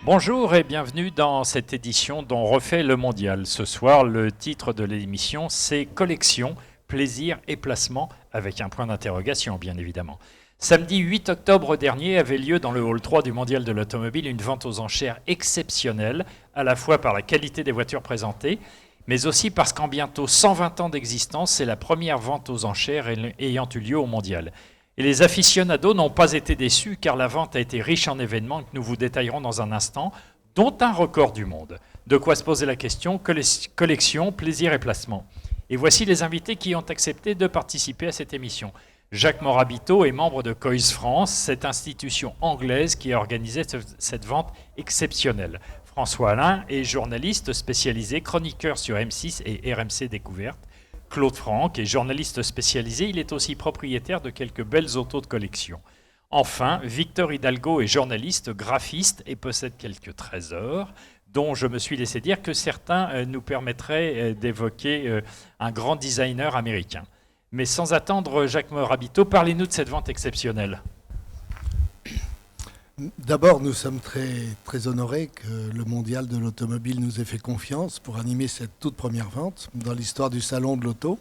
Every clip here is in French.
Bonjour et bienvenue dans cette édition dont refait le mondial. Ce soir, le titre de l'émission, c'est Collection, plaisir et placement, avec un point d'interrogation bien évidemment. Samedi 8 octobre dernier avait lieu dans le hall 3 du mondial de l'automobile une vente aux enchères exceptionnelle, à la fois par la qualité des voitures présentées, mais aussi parce qu'en bientôt 120 ans d'existence, c'est la première vente aux enchères ayant eu lieu au mondial. Et les aficionados n'ont pas été déçus car la vente a été riche en événements que nous vous détaillerons dans un instant, dont un record du monde. De quoi se poser la question, collection, plaisir et placement. Et voici les invités qui ont accepté de participer à cette émission. Jacques Morabito est membre de Coys France, cette institution anglaise qui a organisé cette vente exceptionnelle. François Alain est journaliste spécialisé, chroniqueur sur M6 et RMC Découverte. Claude Franck est journaliste spécialisé, il est aussi propriétaire de quelques belles autos de collection. Enfin, Victor Hidalgo est journaliste, graphiste et possède quelques trésors, dont je me suis laissé dire que certains nous permettraient d'évoquer un grand designer américain. Mais sans attendre, Jacques Morabito, parlez-nous de cette vente exceptionnelle. D'abord, nous sommes très honorés que le Mondial de l'automobile nous ait fait confiance pour animer cette toute première vente dans l'histoire du salon de l'auto.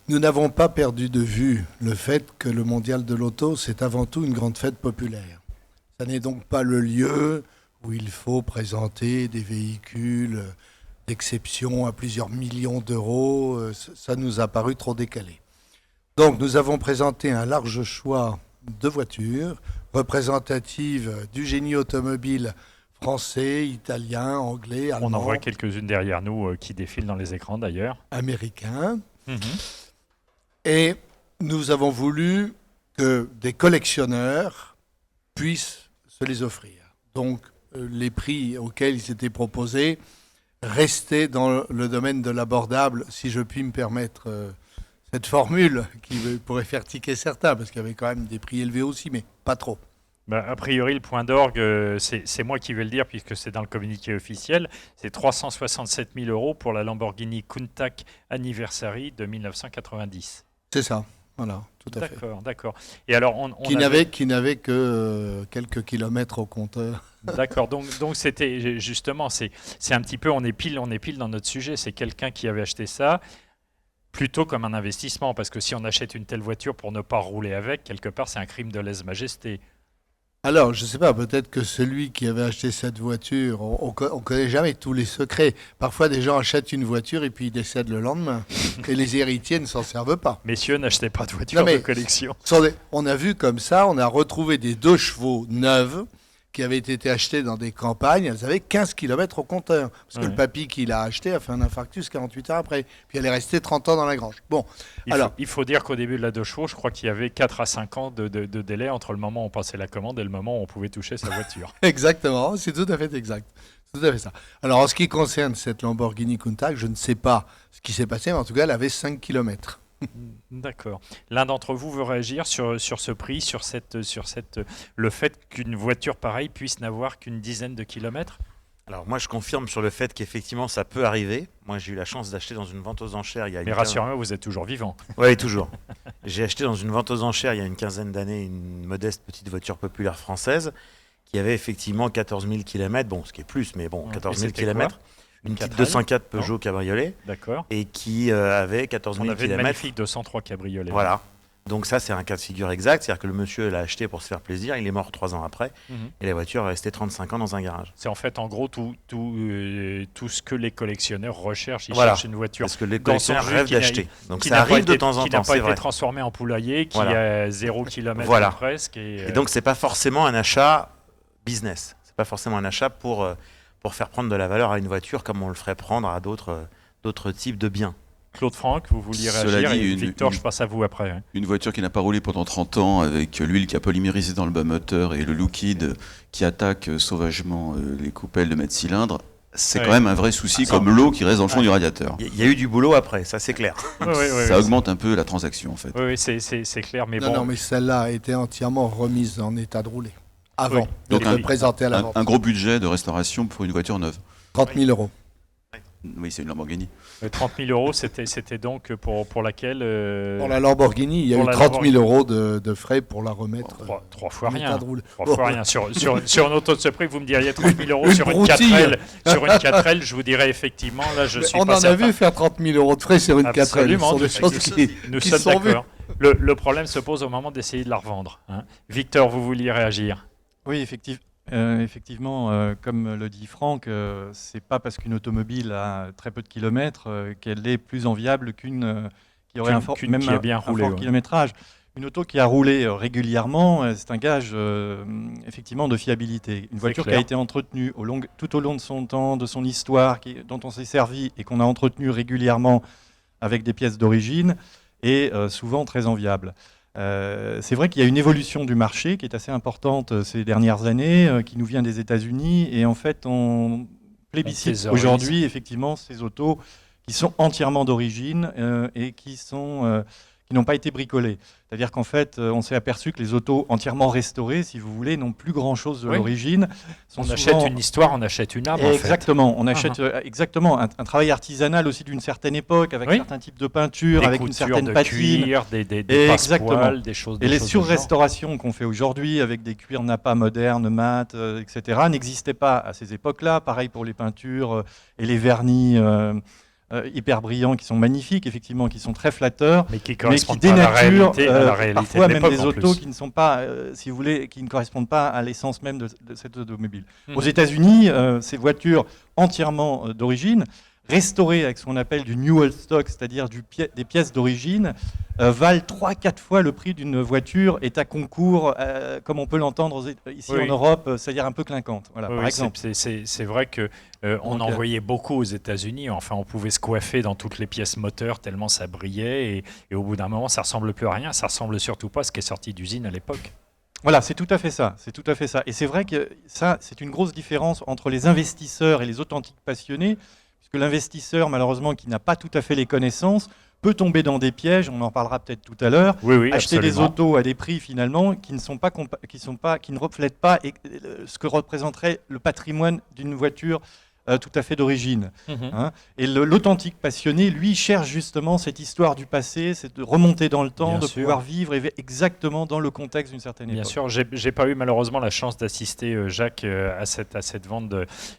Nous n'avons pas perdu de vue le fait que le Mondial de l'auto, c'est avant tout une grande fête populaire. Ça n'est donc pas le lieu où il faut présenter des véhicules d'exception à plusieurs millions d'euros. Ça nous a paru trop décalé. Donc, nous avons présenté un large choix de voitures représentatives du génie automobile français, italien, anglais, allemand. On en voit quelques-unes derrière nous qui défilent dans les écrans d'ailleurs. Américain. Et nous avons voulu que des collectionneurs puissent se les offrir. Donc les prix auxquels ils étaient proposés restaient dans le domaine de l'abordable, si je puis me permettre cette formule qui pourrait faire tiquer certains, parce qu'il y avait quand même des prix élevés aussi, mais pas trop. A priori, le point d'orgue, c'est moi qui vais le dire, puisque c'est dans le communiqué officiel, c'est 367 000 € pour la Lamborghini Countach Anniversary de 1990. C'est ça, voilà, tout à fait. D'accord. Et alors, qui n'avait que quelques kilomètres au compteur. D'accord, donc c'était justement, c'est un petit peu, on est pile dans notre sujet, c'est quelqu'un qui avait acheté ça, plutôt comme un investissement, parce que si on achète une telle voiture pour ne pas rouler avec, quelque part, c'est un crime de lèse-majesté. Alors, je ne sais pas, peut-être que celui qui avait acheté cette voiture, on ne connaît jamais tous les secrets. Parfois, des gens achètent une voiture et puis ils décèdent le lendemain. Et les héritiers ne s'en servent pas. Messieurs, n'achetez pas de voiture de collection. On a vu comme ça, on a retrouvé des 2 chevaux neuves qui avaient été achetées dans des campagnes. Elles avaient 15 km au compteur. Parce que le papy qui l'a acheté a fait un infarctus 48 heures après. Puis elle est restée 30 ans dans la grange. Bon, il faut dire qu'au début de la 2 chevaux, je crois qu'il y avait 4 à 5 ans de délai entre le moment où on passait la commande et le moment où on pouvait toucher sa voiture. Exactement, c'est tout à fait exact. C'est tout à fait ça. Alors, en ce qui concerne cette Lamborghini Countach, je ne sais pas ce qui s'est passé, mais en tout cas, elle avait 5 km. D'accord. L'un d'entre vous veut réagir sur ce prix, sur le fait qu'une voiture pareille puisse n'avoir qu'une dizaine de kilomètres ? Alors moi je confirme sur le fait qu'effectivement ça peut arriver. Moi j'ai eu la chance d'acheter dans une vente aux enchères il y a une... Mais rassurez-moi, vous êtes toujours vivant. Oui, toujours. J'ai acheté dans une vente aux enchères il y a une quinzaine d'années une modeste petite voiture populaire française qui avait effectivement 14 000 km, bon ce qui est plus, mais bon 14 000 km. Une petite 204 Peugeot cabriolet. D'accord. Et qui avait 14 000 km. On avait une magnifique 203 cabriolet. Voilà. Donc ça, c'est un cas de figure exact. C'est-à-dire que le monsieur l'a acheté pour se faire plaisir. Il est mort 3 ans après. Et la voiture est restée 35 ans dans un garage. C'est en fait, en gros, tout ce que les collectionneurs recherchent. Ils voilà. cherchent une voiture. Parce que les collectionneurs rêvent d'acheter. Donc ça arrive de temps en temps. Qui n'a pas été transformé en poulailler, qui a 0 km presque. Et donc, c'est pas forcément un achat business. C'est pas forcément un achat pour faire prendre de la valeur à une voiture comme on le ferait prendre à d'autres types de biens. Claude Franck, vous vouliez réagir, et Victor, je passe à vous après. Hein. Une voiture qui n'a pas roulé pendant 30 ans, avec l'huile qui a polymérisé dans le bas moteur et le liquide qui attaque sauvagement les coupelles de mètre cylindre, c'est quand même un vrai souci, comme l'eau qui reste dans le fond du radiateur. Il y a eu du boulot après, ça c'est clair. Ça augmente un peu la transaction en fait. Oui, c'est clair, mais non, mais celle-là a été entièrement remise en état de rouler. Avant, donc présenter à la vente. Un gros budget de restauration pour une voiture neuve. 30 000 €. Oui, c'est une Lamborghini. 30 000 euros, c'était donc pour laquelle Pour la Lamborghini, il y a eu 30 000 euros de frais pour la remettre. Trois fois rien. Trois fois rien. Sur une auto de ce prix, vous me diriez 30 000 euros sur une 4L. Sur une 4L, je vous dirais effectivement, là, je suis on pas certain. On en a vu faire 30 000 euros de frais sur une 4L. Absolument, Nous sommes d'accord. Le problème se pose au moment d'essayer de la revendre. Hein. Victor, vous vouliez réagir? Oui, effectivement, comme le dit Franck, c'est pas parce qu'une automobile a très peu de kilomètres qu'elle est plus enviable qu'une qui aurait un fort kilométrage. Une auto qui a roulé régulièrement, c'est un gage effectivement de fiabilité. Une voiture qui a été entretenue tout au long de son temps, de son histoire, dont on s'est servi et qu'on a entretenu régulièrement avec des pièces d'origine, est souvent très enviable. C'est vrai qu'il y a une évolution du marché qui est assez importante ces dernières années, qui nous vient des États-Unis, et en fait on plébiscite aujourd'hui effectivement ces autos qui sont entièrement d'origine et qui n'ont pas été bricolées. C'est-à-dire qu'en fait, on s'est aperçu que les autos entièrement restaurées, si vous voulez, n'ont plus grand-chose de l'origine. On achète une histoire, on achète une âme. Exactement, on achète exactement un travail artisanal aussi d'une certaine époque, avec certains types de peintures, avec une certaine patine. Cuir, des passepoils, des choses. Et les surrestaurations qu'on fait aujourd'hui avec des cuirs Napa modernes, mat, etc., n'existaient pas à ces époques-là. Pareil pour les peintures et les vernis. Hyper brillants, qui sont magnifiques, effectivement, qui sont très flatteurs, mais qui dénaturent parfois même des autos qui ne sont pas, si vous voulez, qui ne correspondent pas à l'essence même de cette automobile. Aux États-Unis, ces voitures entièrement d'origine, restaurées avec ce qu'on appelle du new old stock, c'est-à-dire des pièces d'origine, valent 3-4 fois le prix d'une voiture est à concours, comme on peut l'entendre ici en Europe, c'est-à-dire un peu clinquante. Voilà, par exemple. C'est vrai que on en voyait beaucoup aux États-Unis. Enfin, on pouvait se coiffer dans toutes les pièces moteurs tellement ça brillait, et au bout d'un moment, ça ressemble plus à rien. Ça ressemble surtout pas à ce qui est sorti d'usine à l'époque. Voilà, c'est tout à fait ça. C'est tout à fait ça. Et c'est vrai que ça, c'est une grosse différence entre les investisseurs et les authentiques passionnés. Puisque l'investisseur, malheureusement, qui n'a pas tout à fait les connaissances, peut tomber dans des pièges, on en parlera peut-être tout à l'heure, acheter absolument. Des autos à des prix finalement qui ne reflètent pas ce que représenterait le patrimoine d'une voiture tout à fait d'origine. Et l'authentique passionné, lui, cherche justement cette histoire du passé, c'est de remonter dans le temps, pouvoir vivre exactement dans le contexte d'une certaine époque. Bien sûr, j'ai pas eu malheureusement la chance d'assister, Jacques, à cette vente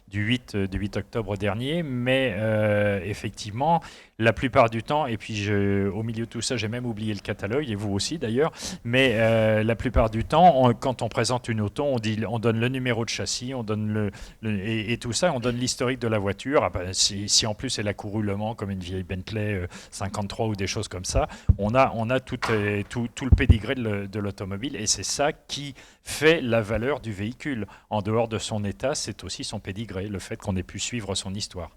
du 8 octobre dernier, mais effectivement, la plupart du temps, et puis au milieu de tout ça, j'ai même oublié le catalogue, et vous aussi d'ailleurs, mais la plupart du temps, quand on présente une auto, on donne le numéro de châssis, on donne et tout ça, on donne l'historique de la voiture. Si en plus elle a couru Le Mans comme une vieille Bentley 53 ou des choses comme ça, on a tout le pédigré de l'automobile, et c'est ça qui fait la valeur du véhicule. En dehors de son état, c'est aussi son pédigré, le fait qu'on ait pu suivre son histoire.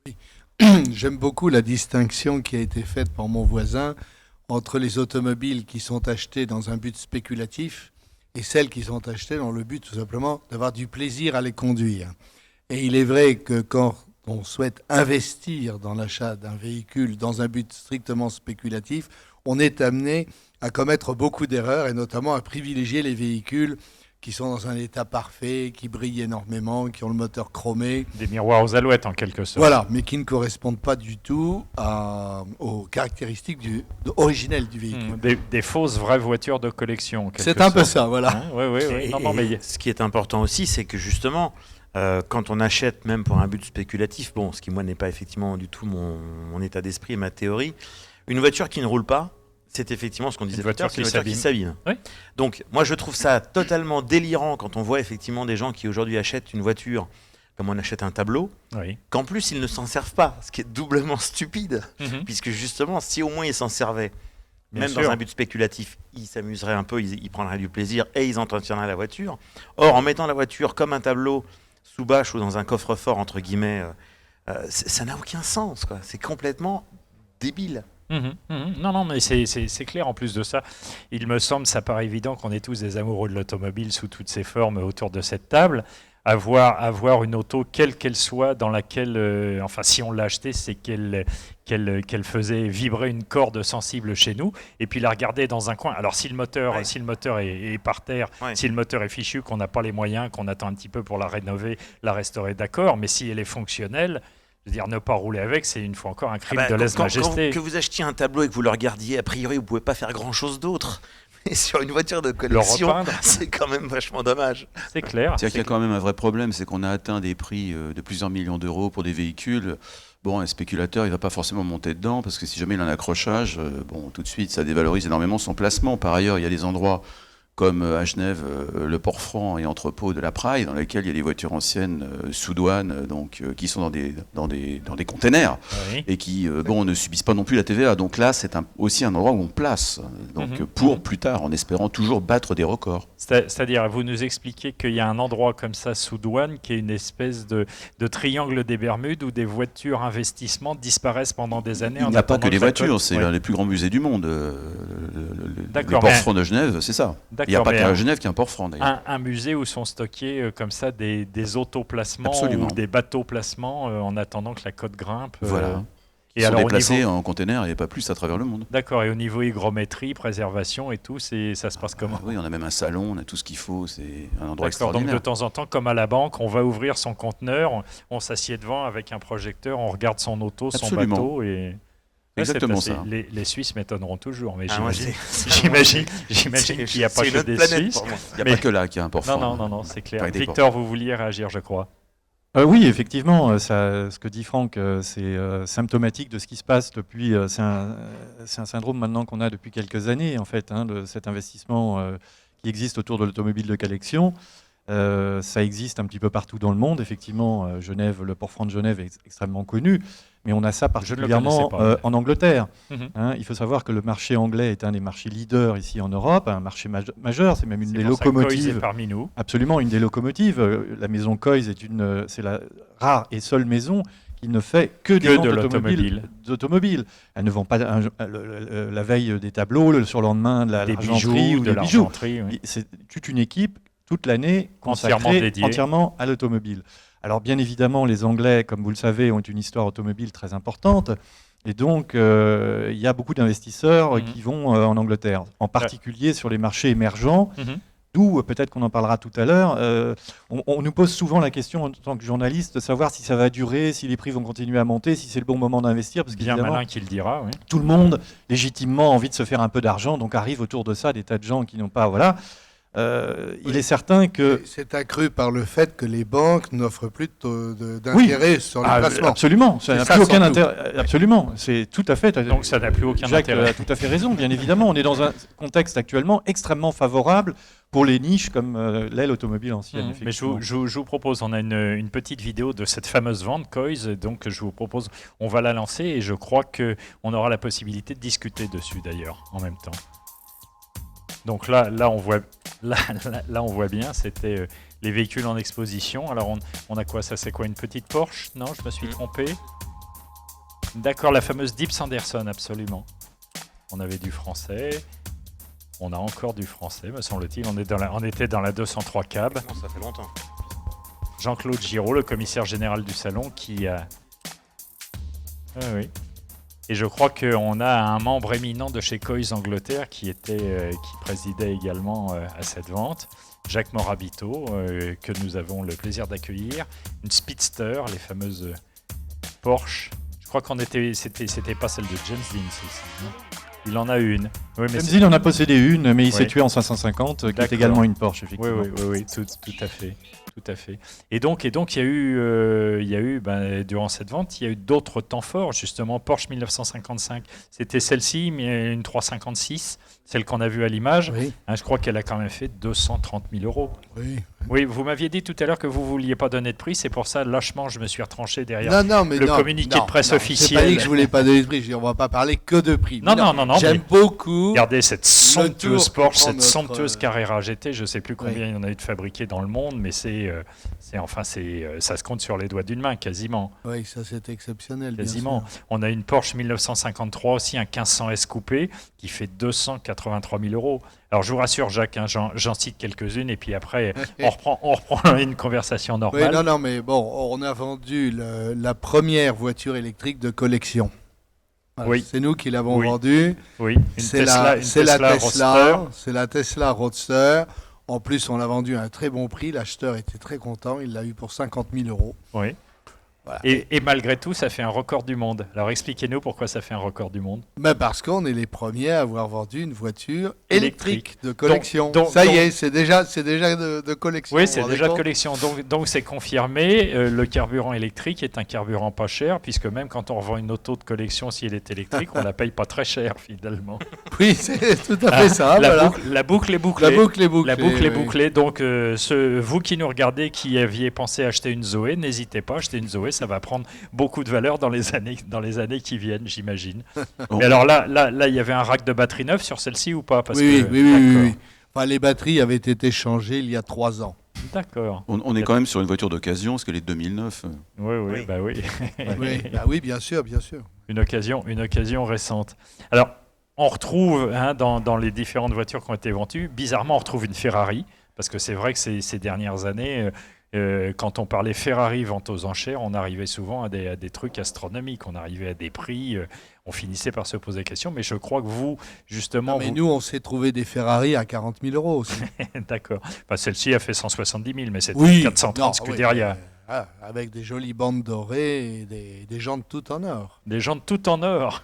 Oui. J'aime beaucoup la distinction qui a été faite par mon voisin entre les automobiles qui sont achetées dans un but spéculatif et celles qui sont achetées dans le but tout simplement d'avoir du plaisir à les conduire. Et il est vrai que quand on souhaite investir dans l'achat d'un véhicule dans un but strictement spéculatif, on est amené à commettre beaucoup d'erreurs et notamment à privilégier les véhicules qui sont dans un état parfait, qui brillent énormément, qui ont le moteur chromé. Des miroirs aux alouettes en quelque sorte. Voilà, mais qui ne correspondent pas du tout aux caractéristiques originelles du véhicule. Des fausses vraies voitures de collection. C'est un peu ça, voilà. Hein, oui. Mais ce qui est important aussi, c'est que justement, quand on achète même pour un but spéculatif, ce qui moi n'est pas effectivement du tout mon état d'esprit et ma théorie, une voiture qui ne roule pas, c'est effectivement ce qu'on disait tout à l'heure, c'est une voiture qui s'abîme. Oui. Donc moi je trouve ça totalement délirant quand on voit effectivement des gens qui aujourd'hui achètent une voiture comme on achète un tableau, qu'en plus ils ne s'en servent pas, ce qui est doublement stupide, puisque justement si au moins ils s'en servaient, même dans un but spéculatif, ils s'amuseraient un peu, ils prendraient du plaisir et ils entretiendraient la voiture. Or en mettant la voiture comme un tableau sous bâche ou dans un coffre-fort entre guillemets, ça n'a aucun sens, quoi. C'est complètement débile. Non, mais c'est clair. En plus de ça, il me semble, ça paraît évident qu'on est tous des amoureux de l'automobile sous toutes ses formes autour de cette table. Avoir une auto, quelle qu'elle soit, dans laquelle, si on l'a achetée, c'est qu'elle faisait vibrer une corde sensible chez nous, et puis la regarder dans un coin. Alors si le moteur est par terre, si le moteur est fichu, qu'on n'a pas les moyens, qu'on attend un petit peu pour la rénover, la restaurer, d'accord, mais si elle est fonctionnelle, Je veux dire, ne pas rouler avec, c'est une fois encore un crime de lèse-majesté. Que vous achetiez un tableau et que vous le regardiez, a priori, vous ne pouvez pas faire grand-chose d'autre. Mais sur une voiture de collection, c'est quand même vachement dommage. C'est clair. C'est-à-dire qu'il y a quand même un vrai problème, c'est qu'on a atteint des prix de plusieurs millions d'euros pour des véhicules. Bon, un spéculateur, il ne va pas forcément monter dedans, parce que si jamais il a un accrochage, tout de suite, ça dévalorise énormément son placement. Par ailleurs, il y a des endroits comme à Genève, le port-franc et entrepôt de la Praille, dans lesquels il y a des voitures anciennes sous douane, qui sont dans des containers, et qui ne subissent pas non plus la TVA. Donc là, c'est aussi un endroit où on place, pour plus tard, en espérant toujours battre des records. C'est-à-dire, vous nous expliquez qu'il y a un endroit comme ça sous douane, qui est une espèce de triangle des Bermudes, où des voitures investissement disparaissent pendant des années. Il n'y a pas que des voitures, c'est l'un des plus grands musées du monde. Le port-franc de Genève, c'est ça. Il n'y a pas qu'à Genève qu'il y a un port-franc, d'ailleurs. Un musée où sont stockés comme ça des autoplacements ou des bateaux-placements en attendant que la côte grimpe. Voilà. Ils sont déplacés en container et pas plus à travers le monde. D'accord, et au niveau hygrométrie, préservation et tout, ça se passe comment ? Oui, on a même un salon, on a tout ce qu'il faut, c'est un endroit extraordinaire. Donc de temps en temps, comme à la banque, on va ouvrir son conteneur, on s'assied devant avec un projecteur, on regarde son auto, son bateau et... Exactement ça. Les Suisses m'étonneront toujours, mais j'imagine qu'il n'y a pas que des Suisses. Il n'y a pas que là qu'il y a un port-franc. Non, c'est clair. Victor, vous vouliez réagir, je crois. Oui, effectivement, ce que dit Franck, c'est symptomatique de ce qui se passe depuis. C'est un syndrome maintenant qu'on a depuis quelques années, en fait, cet investissement qui existe autour de l'automobile de collection. Ça existe un petit peu partout dans le monde. Effectivement, Genève, le port-franc de Genève est extrêmement connu, mais on a ça particulièrement en Angleterre. Il faut savoir que le marché anglais est un des marchés leaders ici en Europe, un marché majeur. C'est même une des locomotives. Parmi nous. Absolument, une des locomotives. La maison Coys c'est la rare et seule maison qui ne fait que des ventes d'automobiles. Elle ne vend pas la veille des tableaux, le surlendemain de l'argenterie ou des bijoux. Oui. C'est toute une équipe toute l'année consacrée entièrement à l'automobile. Alors bien évidemment, les Anglais, comme vous le savez, ont une histoire automobile très importante. Et donc, il y a beaucoup d'investisseurs qui vont en Angleterre, en particulier sur les marchés émergents, d'où, peut-être qu'on en parlera tout à l'heure, on nous pose souvent la question en tant que journaliste de savoir si ça va durer, si les prix vont continuer à monter, si c'est le bon moment d'investir. Parce bien malin qui le dira. Oui. Tout le monde, légitimement, a envie de se faire un peu d'argent, donc arrive autour de ça des tas de gens qui n'ont pas... Voilà. Il est certain que... C'est accru par le fait que les banques n'offrent plus d'intérêt sur les placements. Absolument, ça n'a plus aucun intérêt. Absolument, c'est tout à fait... Donc ça n'a plus aucun intérêt. Jacques a tout à fait raison, bien évidemment. On est dans un contexte actuellement extrêmement favorable pour les niches comme l'est l'automobile ancienne. Mais je vous propose, on a une petite vidéo de cette fameuse vente Coys, donc je vous propose, on va la lancer et je crois qu'on aura la possibilité de discuter dessus d'ailleurs, en même temps. Donc là on voit bien, c'était les véhicules en exposition. Alors on a quoi, ça c'est quoi, une petite Porsche? Non, je me suis trompé. D'accord, la fameuse Deep Sanderson, absolument. On avait du français. On a encore du français, me semble-t-il. On était dans la 203 cab. Bon, ça fait longtemps. Jean-Claude Giraud, le commissaire général du salon, qui a... oui. Et je crois qu'on a un membre éminent de chez Coys Angleterre qui présidait également à cette vente, Jacques Morabito, que nous avons le plaisir d'accueillir. Une Speedster, les fameuses Porsche. Je crois c'était pas celle de James Dean, celle-ci. Il en a une. Oui, James Dean en a possédé une, mais il s'est tué en 550, qui est également une Porsche, effectivement. Oui, tout à fait. Tout à fait. Et donc il y a eu durant cette vente, il y a eu d'autres temps forts, justement. Porsche 1955, c'était celle-ci, mais une 356, celle qu'on a vue à l'image. Oui. Je crois qu'elle a quand même fait 230 000 euros. Oui, vous m'aviez dit tout à l'heure que vous ne vouliez pas donner de prix, c'est pour ça, lâchement, je me suis retranché derrière le communiqué de presse officiel. Je n'ai pas dit que je ne voulais pas donner de prix, on ne va pas parler que de prix. Non. J'aime beaucoup. Regardez cette somptueuse Porsche, cette somptueuse Carrera GT, je ne sais plus combien il y en a eu de fabriqués dans le monde, mais ça se compte sur les doigts d'une main, quasiment. Oui, ça c'est exceptionnel. Quasiment. On a une Porsche 1953 aussi, un 1500 S coupé, qui fait 283 000 euros. Alors je vous rassure Jacques, j'en cite quelques-unes et puis après on reprend une conversation normale. Oui, non, mais bon, on a vendu la première voiture électrique de collection. Voilà, oui. C'est nous qui l'avons vendue. Oui, c'est la Tesla Roadster. En plus, on l'a vendu à un très bon prix. L'acheteur était très content. Il l'a eu pour 50 000 euros. Oui. Voilà. Et malgré tout, ça fait un record du monde. Alors expliquez-nous pourquoi ça fait un record du monde. Parce qu'on est les premiers à avoir vendu une voiture électrique de collection. C'est déjà de collection. Oui, c'est déjà de collection. Donc c'est confirmé. Le carburant électrique est un carburant pas cher, puisque même quand on revend une auto de collection, si elle est électrique, on la paye pas très cher finalement. Oui, c'est tout à fait ça. La boucle est bouclée. La boucle est bouclée. Donc vous qui nous regardez, qui aviez pensé acheter une Zoé, n'hésitez pas à acheter une Zoé. Ça va prendre beaucoup de valeur dans les années qui viennent, j'imagine. Mais alors là, il y avait un rack de batterie neuve sur celle-ci ou pas? Oui. Enfin, les batteries avaient été changées il y a 3 ans. D'accord. On est quand même sur une voiture d'occasion, parce qu'elle est de 2009. Oui. Oui, bien sûr. Une occasion récente. Alors, on retrouve dans les différentes voitures qui ont été vendues, bizarrement, on retrouve une Ferrari, parce que c'est vrai que ces dernières années... quand on parlait Ferrari vente aux enchères, on arrivait souvent à des trucs astronomiques, on arrivait à des prix, on finissait par se poser des questions, mais je crois que vous, justement... nous, on s'est trouvé des Ferrari à 40 000 euros aussi. D'accord. Enfin, celle-ci a fait 170 000, mais c'était 430 Scuderia. Avec des jolies bandes dorées et des jantes toutes en or. Des jantes toutes en or.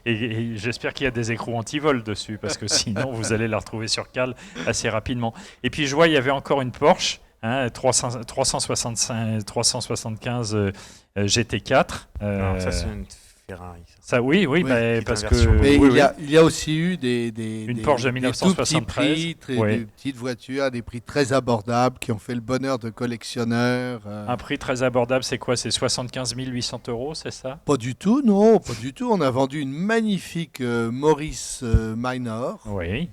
et j'espère qu'il y a des écrous anti-vol dessus, parce que sinon, vous allez la retrouver sur cale assez rapidement. Et puis, je vois, il y avait encore une Porsche, 375 GT4. Non, ça c'est une Ferrari. Ça, oui, parce que... Mais il y a aussi eu une Porsche de 1973. Des petites voitures à des prix très abordables qui ont fait le bonheur de collectionneurs. Un prix très abordable, c'est quoi? C'est 75 800 €, c'est ça? Pas du tout, non, pas du tout. On a vendu une magnifique Morris Minor. Oui.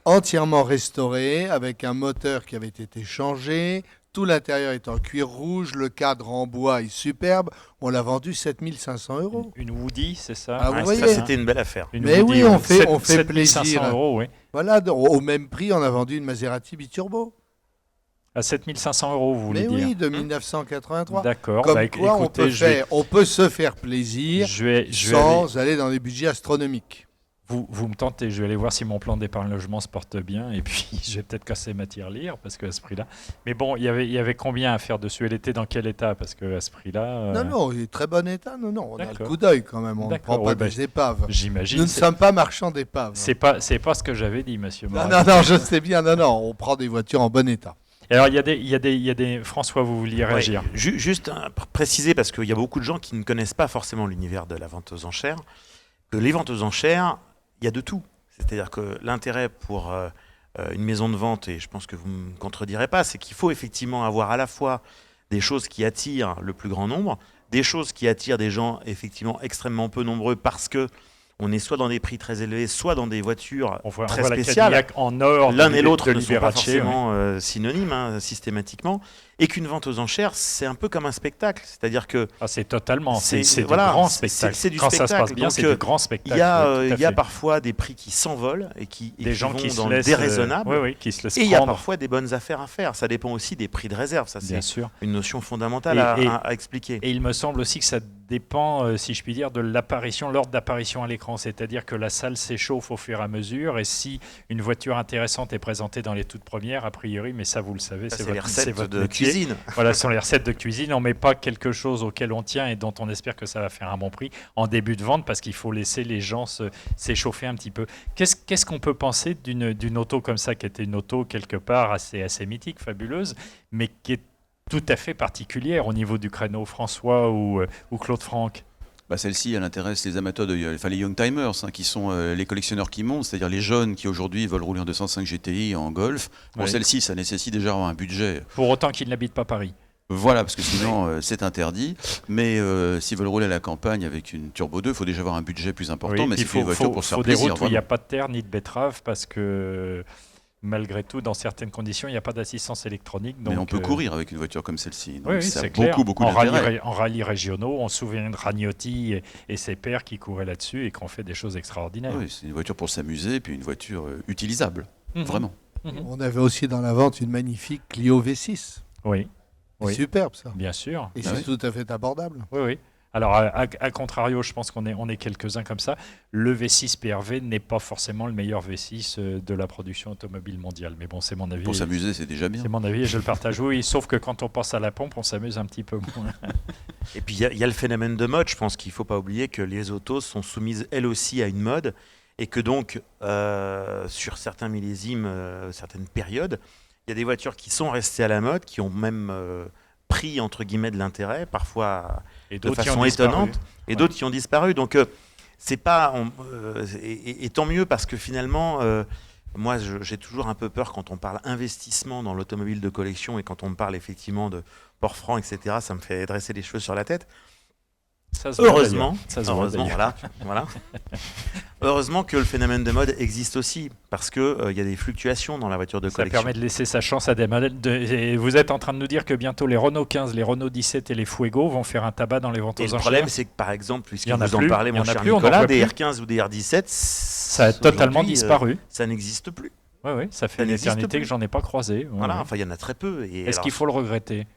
Entièrement restauré, avec un moteur qui avait été changé, tout l'intérieur est en cuir rouge, le cadre en bois est superbe. On l'a vendu 7 500 €. Une Woody, c'est ça? Ça, c'était une belle affaire. Mais Woody, on fait plaisir. 7 500 €, oui. Voilà, au même prix, on a vendu une Maserati biturbo. À 7 500 €, vous voulez dire? Mais oui, de 1983. D'accord. Comme quoi, on peut se faire plaisir sans aller dans des budgets astronomiques. Vous me tentez, je vais aller voir si mon plan d'épargne logement se porte bien, et puis je vais peut-être casser ma tirelire, parce qu'à ce prix-là... Mais bon, il y avait combien à faire dessus? Elle était dans quel état? Parce qu'à ce prix-là... Non, il est très bon état. Non, on a le coup d'œil quand même, on ne prend pas des épaves. J'imagine. Nous ne sommes pas marchands d'épaves. C'est pas ce que j'avais dit, monsieur Morin. Non, je sais bien, on prend des voitures en bon état. Alors, il y a des... François, vous vouliez réagir? Juste préciser, parce qu'il y a beaucoup de gens qui ne connaissent pas forcément l'univers de la vente aux enchères, que les ventes aux enchères, il y a de tout. C'est-à-dire que l'intérêt pour une maison de vente, et je pense que vous ne me contredirez pas, c'est qu'il faut effectivement avoir à la fois des choses qui attirent le plus grand nombre, des choses qui attirent des gens effectivement extrêmement peu nombreux parce que on est soit dans des prix très élevés, soit dans des voitures très spéciales. En or, l'un et l'autre ne sont pas forcément synonymes systématiquement. Et qu'une vente aux enchères, c'est un peu comme un spectacle. C'est-à-dire que... c'est totalement. C'est du grand spectacle. C'est du Quand spectacle. Ça se passe bien, c'est du grand spectacle. Il y a parfois des prix qui s'envolent et des gens vont qui dans se le laissent, déraisonnable. Qui se laissent et il y a parfois des bonnes affaires à faire. Ça dépend aussi des prix de réserve. Ça, c'est une notion fondamentale à expliquer. Et il me semble aussi que ça dépend, si je puis dire, de l'ordre d'apparition à l'écran. C'est-à-dire que la salle s'échauffe au fur et à mesure. Et si une voiture intéressante est présentée dans les toutes premières, a priori, mais ça vous le savez, c'est les recettes de cuisine. Voilà, ce sont les recettes de cuisine. On ne met pas quelque chose auquel on tient et dont on espère que ça va faire un bon prix en début de vente, parce qu'il faut laisser les gens s'échauffer un petit peu. Qu'est-ce qu'on peut penser d'une auto comme ça, qui était une auto quelque part assez mythique, fabuleuse, mais qui est tout à fait particulière au niveau du créneau? François ou Claude Franck? Celle-ci, elle intéresse les amateurs, les young timers, qui sont les collectionneurs qui montent, c'est-à-dire les jeunes qui aujourd'hui veulent rouler en 205 GTI en Golf. Celle-ci, ça nécessite déjà un budget. Pour autant qu'ils n'habitent pas Paris. Voilà, parce que sinon c'est interdit. Mais s'ils veulent rouler à la campagne avec une Turbo 2, il faut déjà avoir un budget plus important. Mais il faut une voiture pour se faire plaisir. Il faut des routes où il n'y a pas de terre ni de betterave, parce que malgré tout, dans certaines conditions, il n'y a pas d'assistance électronique. Donc, mais on peut courir avec une voiture comme celle-ci. Oui, c'est clair. Beaucoup d'intérêt. En rallye régionaux, on se souvient de Ragnotti et ses pairs qui couraient là-dessus et qui ont fait des choses extraordinaires. Oui, c'est une voiture pour s'amuser, puis une voiture utilisable, vraiment. On avait aussi dans la vente une magnifique Clio V6. Oui. Superbe, ça. Bien sûr. Et c'est tout à fait abordable. Oui. Alors, à contrario, je pense qu'on est quelques-uns comme ça. Le V6 PRV n'est pas forcément le meilleur V6 de la production automobile mondiale. Mais bon, c'est mon avis. Pour s'amuser, c'est déjà bien. C'est mon avis et je le partage. Oui, sauf que quand on pense à la pompe, on s'amuse un petit peu moins. Et puis, il y a le phénomène de mode. Je pense qu'il ne faut pas oublier que les autos sont soumises, elles aussi, à une mode. Et que donc, sur certains millésimes, certaines périodes, il y a des voitures qui sont restées à la mode, qui ont même pris, entre guillemets, de l'intérêt, parfois de façon étonnante, et d'autres qui ont disparu. Donc, c'est pas... et tant mieux, parce que finalement, moi, j'ai toujours un peu peur quand on parle investissement dans l'automobile de collection et quand on me parle effectivement de port franc, etc., ça me fait dresser les cheveux sur la tête. Heureusement, voilà. Heureusement que le phénomène de mode existe aussi, parce que y a des fluctuations dans la voiture de collection. Ça permet de laisser sa chance à des modèles. Et vous êtes en train de nous dire que bientôt les Renault 15, les Renault 17 et les Fuego vont faire un tabac dans les ventes aux enchères. Le problème, c'est que par exemple, puisque vous en parlez, mon cher Nicolas, des R15 ou des R17, ça a totalement disparu. Ça n'existe plus. Oui, ça fait une éternité que j'en ai pas croisé. Voilà, enfin, il y en a très peu. Est-ce qu'il faut le regretter ?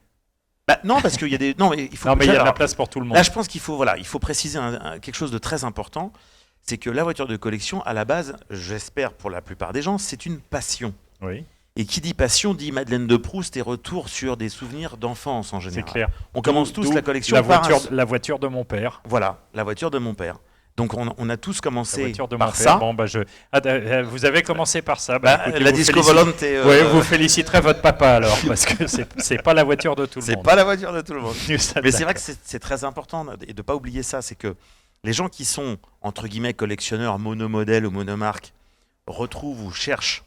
Non, parce qu'il y a des. Non, mais il faut. Non, mais il y a de la place pour tout le monde. Là, je pense qu'il faut préciser quelque chose de très important. C'est que la voiture de collection, à la base, j'espère pour la plupart des gens, c'est une passion. Oui. Et qui dit passion dit Madeleine de Proust et retour sur des souvenirs d'enfance en général. C'est clair. On commence tous la collection la voiture de mon père. Voilà, la voiture de mon père. Donc on a tous commencé par ça. Bon, vous avez commencé par ça. Écoutez, la disco volante. Oui, vous féliciterez votre papa alors, parce que c'est pas la voiture de tout le monde. C'est pas la voiture de tout le monde. Mais c'est vrai que c'est très important et de pas oublier ça, c'est que les gens qui sont entre guillemets collectionneurs monomodèles ou monomarques retrouvent ou cherchent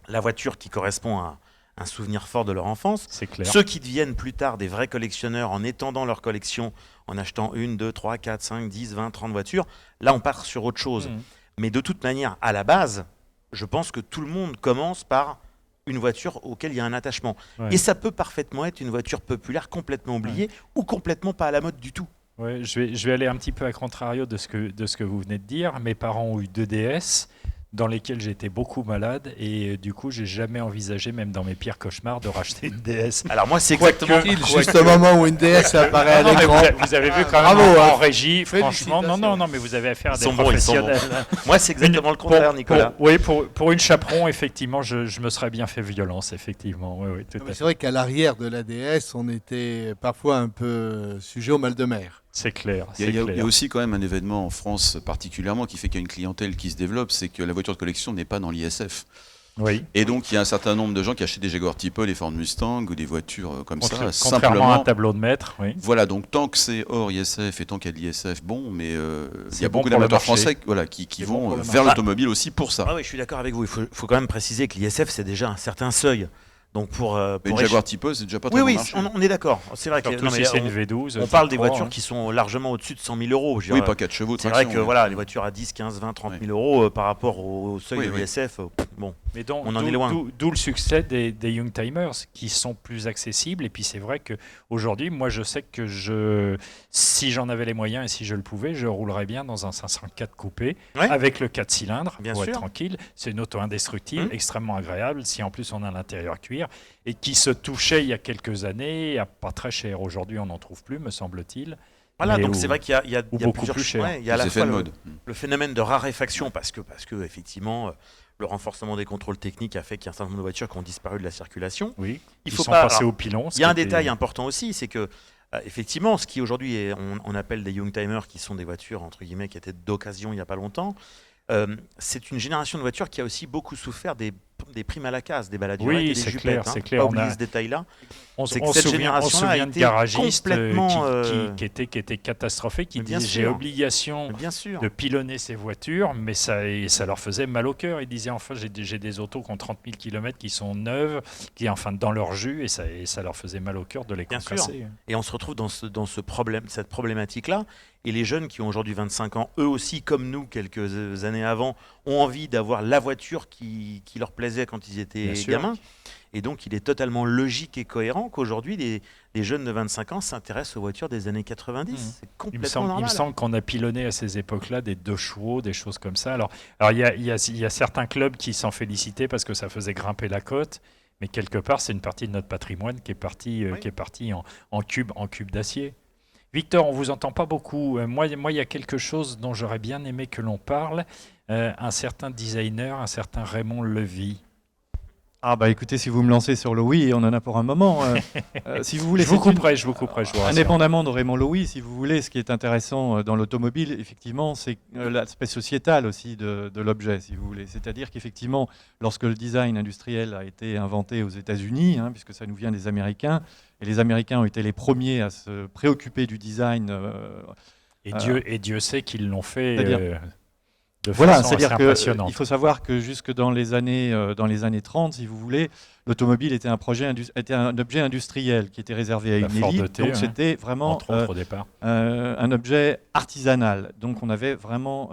la voiture qui correspond à un souvenir fort de leur enfance. C'est clair. Ceux qui deviennent plus tard des vrais collectionneurs en étendant leur collection, en achetant 1, 2, 3, 4, 5, 10, 20, 30 voitures, là on part sur autre chose. Mais de toute manière, à la base, je pense que tout le monde commence par une voiture auquel il y a un attachement. Ouais. Et ça peut parfaitement être une voiture populaire complètement oubliée ou complètement pas à la mode du tout. Ouais, je vais aller un petit peu à contrario de ce que vous venez de dire. Mes parents ont eu 2 DS dans lesquels j'étais beaucoup malade et du coup j'ai jamais envisagé, même dans mes pires cauchemars, de racheter une DS. Alors moi c'est exactement juste au moment où une DS apparaît à l'écran. Vous avez vu quand même en régie, franchement, non, mais vous avez affaire à des professionnels. Moi c'est exactement le contraire, Nicolas. Pour une chaperon, effectivement, je me serais bien fait violence, effectivement. Oui, tout à fait. C'est vrai qu'à l'arrière de la DS, on était parfois un peu sujet au mal de mer. C'est clair. Il y a aussi quand même un événement en France particulièrement qui fait qu'il y a une clientèle qui se développe, c'est que la voiture de collection n'est pas dans l'ISF. Oui. Et donc il y a un certain nombre de gens qui achètent des Jaguar Tipo, des Ford Mustang ou des voitures comme ça. Contrairement simplement à un tableau de maître. Oui. Voilà, donc tant que c'est hors ISF et tant qu'il y a de l'ISF, bon, mais il y a beaucoup bon d'amateurs français qui vont vers l'automobile aussi pour ça. Ah oui, je suis d'accord avec vous. Il faut quand même préciser que l'ISF c'est déjà un certain seuil. Donc mais Jaguar Tipo, c'est déjà pas très bon marché. On est d'accord. C'est vrai que c'est une V12. On parle des voitures qui sont largement au-dessus de 100 000 euros. Oui, pas 4 chevaux. C'est vrai que voilà, les voitures à 10, 15, 20, 30 000 euros par rapport au seuil de l'ISF, bon, mais donc, on en est loin. D'où le succès des Youngtimers qui sont plus accessibles. Et puis c'est vrai qu'aujourd'hui, moi je sais que si j'en avais les moyens et si je le pouvais, je roulerais bien dans un 504 coupé avec le 4 cylindres pour être tranquille. C'est une auto indestructible, extrêmement agréable. Si en plus on a l'intérieur cuir et qui se touchait il y a quelques années, à pas très cher. Aujourd'hui, on n'en trouve plus, me semble-t-il. Voilà, donc c'est vrai qu'il y a beaucoup plus cher. Il y a à la fois le phénomène de raréfaction parce que effectivement, le renforcement des contrôles techniques a fait qu'il y a un certain nombre de voitures qui ont disparu de la circulation. Oui, ils sont passés au pilon. Il y a un détail important aussi, c'est que effectivement, ce qui aujourd'hui on appelle des Youngtimers, qui sont des voitures entre guillemets qui étaient d'occasion il n'y a pas longtemps, c'est une génération de voitures qui a aussi beaucoup souffert des primes à la casse, des baladurettes et des jupettes. C'est clair. Pas oublier ce détail-là. On se souvient de garagistes qui étaient catastrophés, qui disaient j'ai obligation de pilonner ces voitures, mais ça leur faisait mal au cœur. Ils disaient enfin j'ai des autos qui ont 30 000 km qui sont neuves, qui enfin dans leur jus, et ça leur faisait mal au cœur de les concasser. Et on se retrouve dans cette problématique-là. Et les jeunes qui ont aujourd'hui 25 ans, eux aussi, comme nous, quelques années avant, ont envie d'avoir la voiture qui leur plaisait quand ils étaient gamins. Et donc, il est totalement logique et cohérent qu'aujourd'hui, les jeunes de 25 ans s'intéressent aux voitures des années 90. C'est complètement normal. Il me semble qu'on a pilonné à ces époques-là des 2 chevaux, des choses comme ça. Alors il y a certains clubs qui s'en félicitaient parce que ça faisait grimper la cote. Mais quelque part, c'est une partie de notre patrimoine qui est partie en cube d'acier. Victor, on vous entend pas beaucoup. Moi, il y a quelque chose dont j'aurais bien aimé que l'on parle. Un certain designer, un certain Raymond Levy. Ah bah écoutez, si vous me lancez sur Lowy, on en a pour un moment. Si vous voulez, je vous couperai. Indépendamment de Raymond Lowy, si vous voulez, ce qui est intéressant dans l'automobile, effectivement, c'est l'aspect sociétal aussi de l'objet, si vous voulez. C'est-à-dire qu'effectivement, lorsque le design industriel a été inventé aux États-Unis, puisque ça nous vient des Américains, et les Américains ont été les premiers à se préoccuper du design. Et Dieu sait qu'ils l'ont fait. Voilà, c'est-à-dire qu'il faut savoir que jusque dans les années 30, si vous voulez, l'automobile était un objet industriel qui était réservé à une élite. Donc c'était vraiment un objet artisanal. Donc on avait vraiment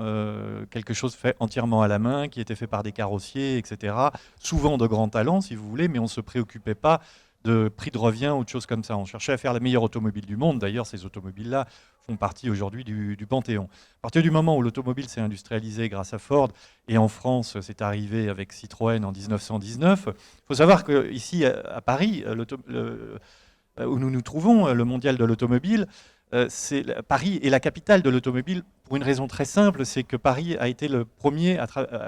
quelque chose fait entièrement à la main, qui était fait par des carrossiers, etc. Souvent de grands talents, si vous voulez, mais on ne se préoccupait pas de prix de revient ou de choses comme ça. On cherchait à faire la meilleure automobile du monde. D'ailleurs, ces automobiles-là font partie aujourd'hui du Panthéon. À partir du moment où l'automobile s'est industrialisée grâce à Ford, et en France, c'est arrivé avec Citroën en 1919, il faut savoir qu'ici, à Paris, où nous nous trouvons, le mondial de l'automobile, Paris est la capitale de l'automobile pour une raison très simple, c'est que Paris a été le premier,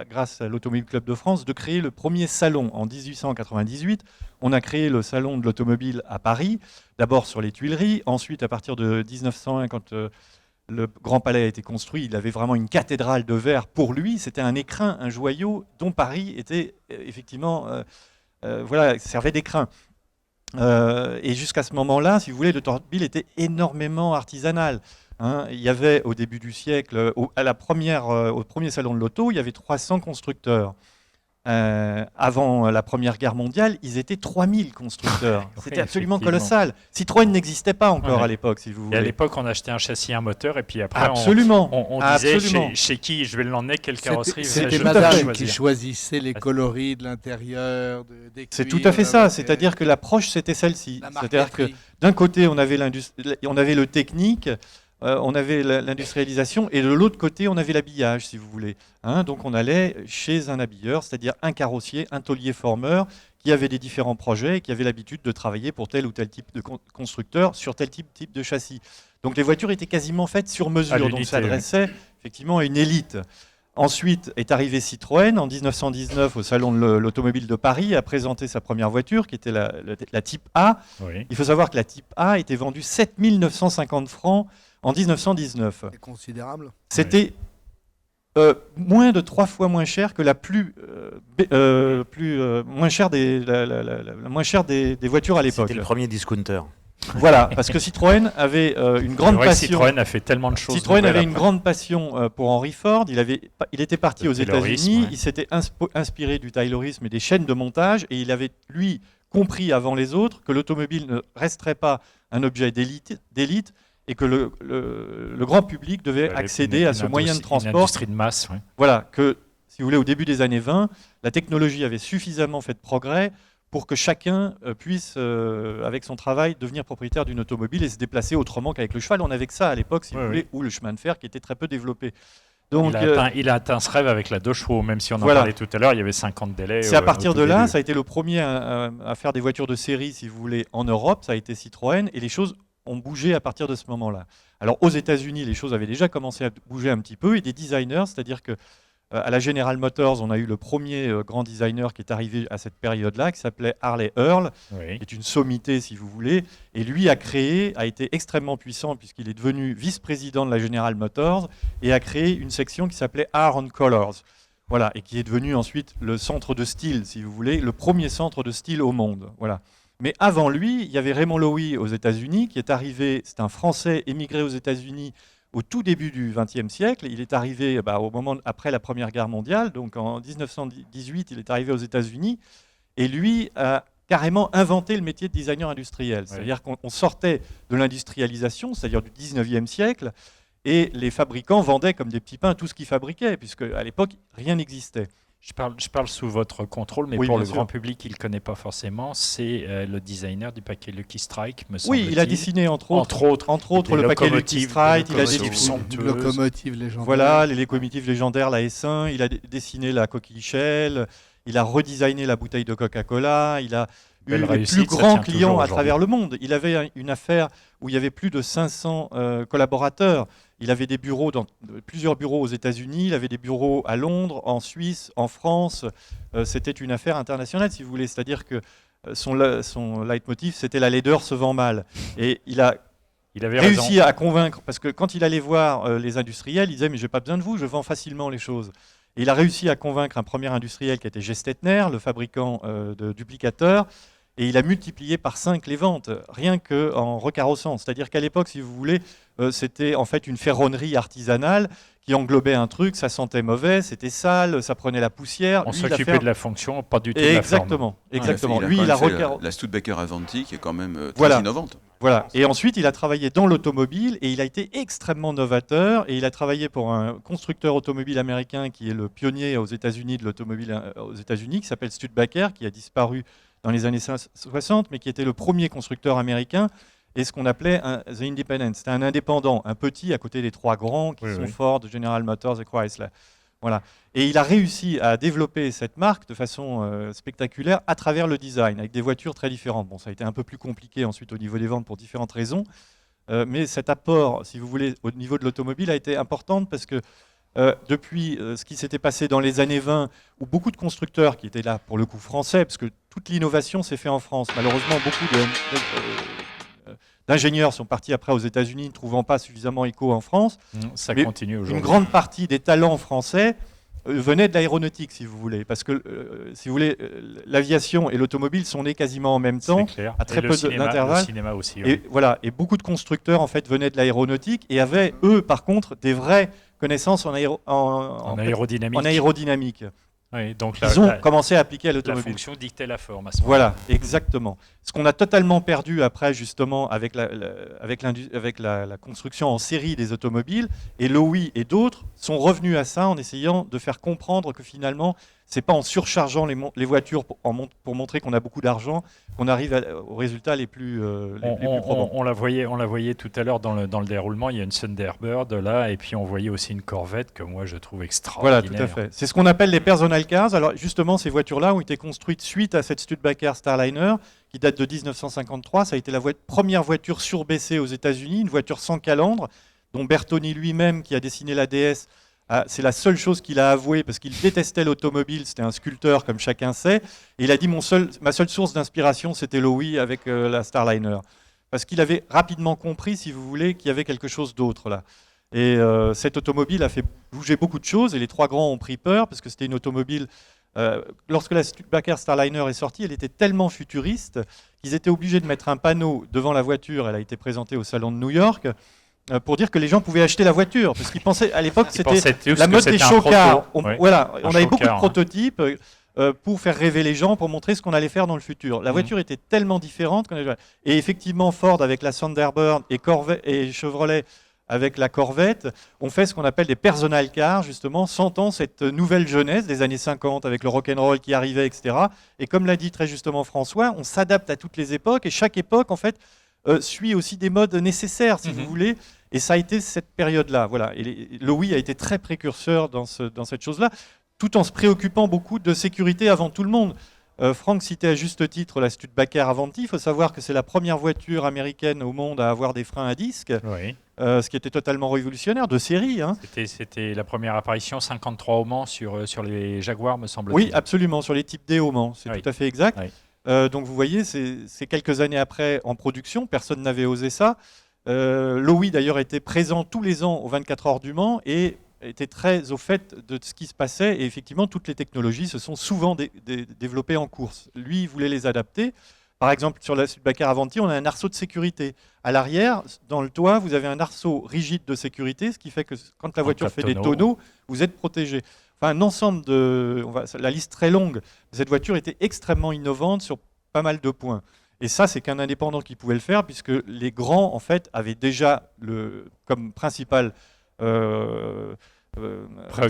grâce à l'Automobile Club de France, de créer le premier salon. En 1898, on a créé le salon de l'automobile à Paris, d'abord sur les Tuileries, ensuite à partir de 1901, quand le Grand Palais a été construit, il avait vraiment une cathédrale de verre pour lui, c'était un écrin, un joyau dont Paris était effectivement, servait d'écrin. Et jusqu'à ce moment-là, si vous voulez, l'automobile était énormément artisanale. Il y avait au début du siècle, au premier salon de l'auto, il y avait 300 constructeurs. Avant la Première Guerre mondiale, ils étaient 3000 constructeurs. C'était absolument colossal. Citroën n'existait pas encore à l'époque, si vous voulez. Et à l'époque, on achetait un châssis, un moteur, et puis après, on disait chez qui je vais l'emmener, quelle carrosserie. C'était madame qui choisissait les coloris de l'intérieur, des cuirs. C'est tout à fait ça. C'est-à-dire que l'approche, c'était celle-ci. C'est-à-dire que d'un côté, on avait le technique, on avait l'industrialisation, et de l'autre côté, on avait l'habillage, si vous voulez. Donc on allait chez un habilleur, c'est-à-dire un carrossier, un tôlier formeur, qui avait des différents projets et qui avait l'habitude de travailler pour tel ou tel type de constructeur sur tel type de châssis. Donc les voitures étaient quasiment faites sur mesure, donc ça s'adressait effectivement à une élite. Ensuite est arrivé Citroën en 1919 au Salon de l'Automobile de Paris, a présenté sa première voiture qui était la Type A. Oui. Il faut savoir que la Type A était vendue 7 950 francs en 1919. C'est considérable. C'était moins de 3 fois moins cher que la moins chère des voitures à l'époque. C'était le premier discounter. Voilà, parce que Citroën avait une grande passion. Citroën a fait tellement de choses. Citroën avait une grande passion pour Henry Ford. Il était parti aux États-Unis. Ouais. Il s'était inspiré du taylorisme et des chaînes de montage, et il avait lui compris avant les autres que l'automobile ne resterait pas un objet d'élite, et que le grand public devait accéder à ce moyen de transport. Une industrie de masse. Ouais. Voilà, que si vous voulez, au début des années 20, la technologie avait suffisamment fait de progrès pour que chacun puisse, avec son travail, devenir propriétaire d'une automobile et se déplacer autrement qu'avec le cheval. On avait que ça à l'époque, si vous voulez, ou le chemin de fer qui était très peu développé. Donc, il a atteint ce rêve avec la 2 chevaux, même si on en parlait tout à l'heure, il y avait 50 délais. C'est à partir de là, ça a été le premier à faire des voitures de série, si vous voulez, en Europe, ça a été Citroën, et les choses ont bougé à partir de ce moment-là. Alors aux États-Unis, les choses avaient déjà commencé à bouger un petit peu, et des designers, c'est-à-dire que à la General Motors, on a eu le premier grand designer qui est arrivé à cette période-là, qui s'appelait Harley Earl, qui est une sommité, si vous voulez, et lui a été extrêmement puissant puisqu'il est devenu vice-président de la General Motors et a créé une section qui s'appelait Art on Colors, voilà, et qui est devenu ensuite le centre de style, si vous voulez, le premier centre de style au monde, voilà. Mais avant lui, il y avait Raymond Lowy aux États-Unis qui est arrivé, c'est un Français émigré aux États-Unis au tout début du XXe siècle. Il est arrivé au moment après la Première Guerre mondiale, donc en 1918, il est arrivé aux États-Unis, et lui a carrément inventé le métier de designer industriel. C'est-à-dire qu'on sortait de l'industrialisation, c'est-à-dire du 19e siècle, et les fabricants vendaient comme des petits pains tout ce qu'ils fabriquaient, puisque à l'époque, rien n'existait. Je parle sous votre contrôle, mais pour le grand public qui ne le connaît pas forcément, c'est le designer du paquet Lucky Strike, me semble-t-il. Oui, il a dessiné entre autres le paquet Lucky Strike, il a dessiné une locomotive légendaire. Voilà, les locomotives légendaires, la S1, il a dessiné la coquille Shell, il a redesigné la bouteille de Coca-Cola, il a eu les plus grands clients à travers le monde. Il avait une affaire où il y avait plus de 500 collaborateurs. Il avait des bureaux plusieurs bureaux aux États-Unis, il avait des bureaux à Londres, en Suisse, en France. C'était une affaire internationale, si vous voulez. C'est-à-dire que son leitmotiv, c'était la laideur se vend mal. Et il avait réussi à convaincre, parce que quand il allait voir les industriels, il disait « mais je n'ai pas besoin de vous, je vends facilement les choses ». Et il a réussi à convaincre un premier industriel qui était Gestetner, le fabricant de duplicateurs, et il a multiplié par 5 les ventes, rien qu'en recarrossant. C'est-à-dire qu'à l'époque, si vous voulez, c'était en fait une ferronnerie artisanale qui englobait un truc, ça sentait mauvais, c'était sale, ça prenait la poussière. On s'occupait de la fonction, pas du tout de la forme. Exactement. Lui, il a la Studebaker Avanti qui est quand même très innovante. Voilà. Et ensuite, il a travaillé dans l'automobile et il a été extrêmement novateur. Et il a travaillé pour un constructeur automobile américain qui est le pionnier aux États-Unis de l'automobile aux États-Unis, qui s'appelle Studebaker, qui a disparu dans les années 60, mais qui était le premier constructeur américain et ce qu'on appelait The Independent. C'était un indépendant, un petit à côté des 3 grands qui sont Ford, General Motors et Chrysler. Voilà. Et il a réussi à développer cette marque de façon spectaculaire à travers le design, avec des voitures très différentes. Bon, ça a été un peu plus compliqué ensuite au niveau des ventes pour différentes raisons, mais cet apport, si vous voulez, au niveau de l'automobile a été important parce que depuis ce qui s'était passé dans les années 20, où beaucoup de constructeurs qui étaient là pour le coup français, parce que toute l'innovation s'est faite en France, malheureusement beaucoup d'ingénieurs sont partis après aux États-Unis, ne trouvant pas suffisamment écho en France. Ça continue aujourd'hui. Une grande partie des talents français venaient de l'aéronautique, si vous voulez, parce que si vous voulez, l'aviation et l'automobile sont nés quasiment en même temps, à très peu d'intervalle. Le cinéma aussi. Et voilà, et beaucoup de constructeurs en fait venaient de l'aéronautique et avaient eux, par contre, des vraies connaissances en aérodynamique. Oui, donc ils ont commencé à appliquer à l'automobile. La fonction dictait la forme à ce moment-là. Voilà, exactement. Ce qu'on a totalement perdu après, justement, avec la construction en série des automobiles, et Lowy et d'autres sont revenus à ça en essayant de faire comprendre que finalement, c'est pas en surchargeant les voitures pour montrer qu'on a beaucoup d'argent qu'on arrive aux résultats les plus probants. On la voyait tout à l'heure dans le déroulement. Il y a une Thunderbird là, et puis on voyait aussi une Corvette que moi je trouve extraordinaire. Voilà, tout à fait. C'est ce qu'on appelle les personal cars. Alors justement, ces voitures-là ont été construites suite à cette Studebaker Starliner qui date de 1953. Ça a été la première voiture surbaissée aux États-Unis, une voiture sans calandre, dont Bertoni lui-même, qui a dessiné la DS, c'est la seule chose qu'il a avoué parce qu'il détestait l'automobile. C'était un sculpteur, comme chacun sait. Et il a dit ma seule source d'inspiration, c'était Lowy avec la Starliner. Parce qu'il avait rapidement compris, si vous voulez, qu'il y avait quelque chose d'autre là. Et cette automobile a fait bouger beaucoup de choses. Et les 3 grands ont pris peur parce que c'était une automobile. Lorsque la Studebaker Starliner est sortie, elle était tellement futuriste qu'ils étaient obligés de mettre un panneau devant la voiture. Elle a été présentée au salon de New York. Pour dire que les gens pouvaient acheter la voiture, parce qu'ils pensaient à l'époque c'était la mode des show-cars. On avait beaucoup de prototypes pour faire rêver les gens, pour montrer ce qu'on allait faire dans le futur. La voiture était tellement différente et effectivement Ford avec la Thunderbird et Chevrolet avec la Corvette ont fait ce qu'on appelle des personal cars, justement sentant cette nouvelle jeunesse des années 50 avec le rock'n'roll qui arrivait, etc. Et comme l'a dit très justement François, on s'adapte à toutes les époques et chaque époque en fait suit aussi des modes nécessaires, si vous voulez. Et ça a été cette période-là. Voilà. Et Lowy a été très précurseur dans cette chose-là, tout en se préoccupant beaucoup de sécurité avant tout le monde. Franck citait à juste titre la Studebaker Avanti. Il faut savoir que c'est la première voiture américaine au monde à avoir des freins à disque, ce qui était totalement révolutionnaire, de série. Hein. C'était la première apparition 53 au Mans sur les Jaguars, me semble-t-il. Oui, absolument, sur les types D au Mans. C'est tout à fait exact. Donc vous voyez, c'est quelques années après en production. Personne n'avait osé ça. Lowy d'ailleurs était présent tous les ans aux 24 heures du Mans et était très au fait de ce qui se passait. Et effectivement, toutes les technologies se sont souvent développées en course. Lui, il voulait les adapter. Par exemple, sur la Studebaker Avanti, on a un arceau de sécurité. À l'arrière, dans le toit, vous avez un arceau rigide de sécurité, ce qui fait que quand la voiture fait des tonneaux, vous êtes protégé. Enfin, un ensemble la liste très longue. Cette voiture était extrêmement innovante sur pas mal de points. Et ça, c'est qu'un indépendant qui pouvait le faire, puisque les grands, en fait, avaient déjà comme principale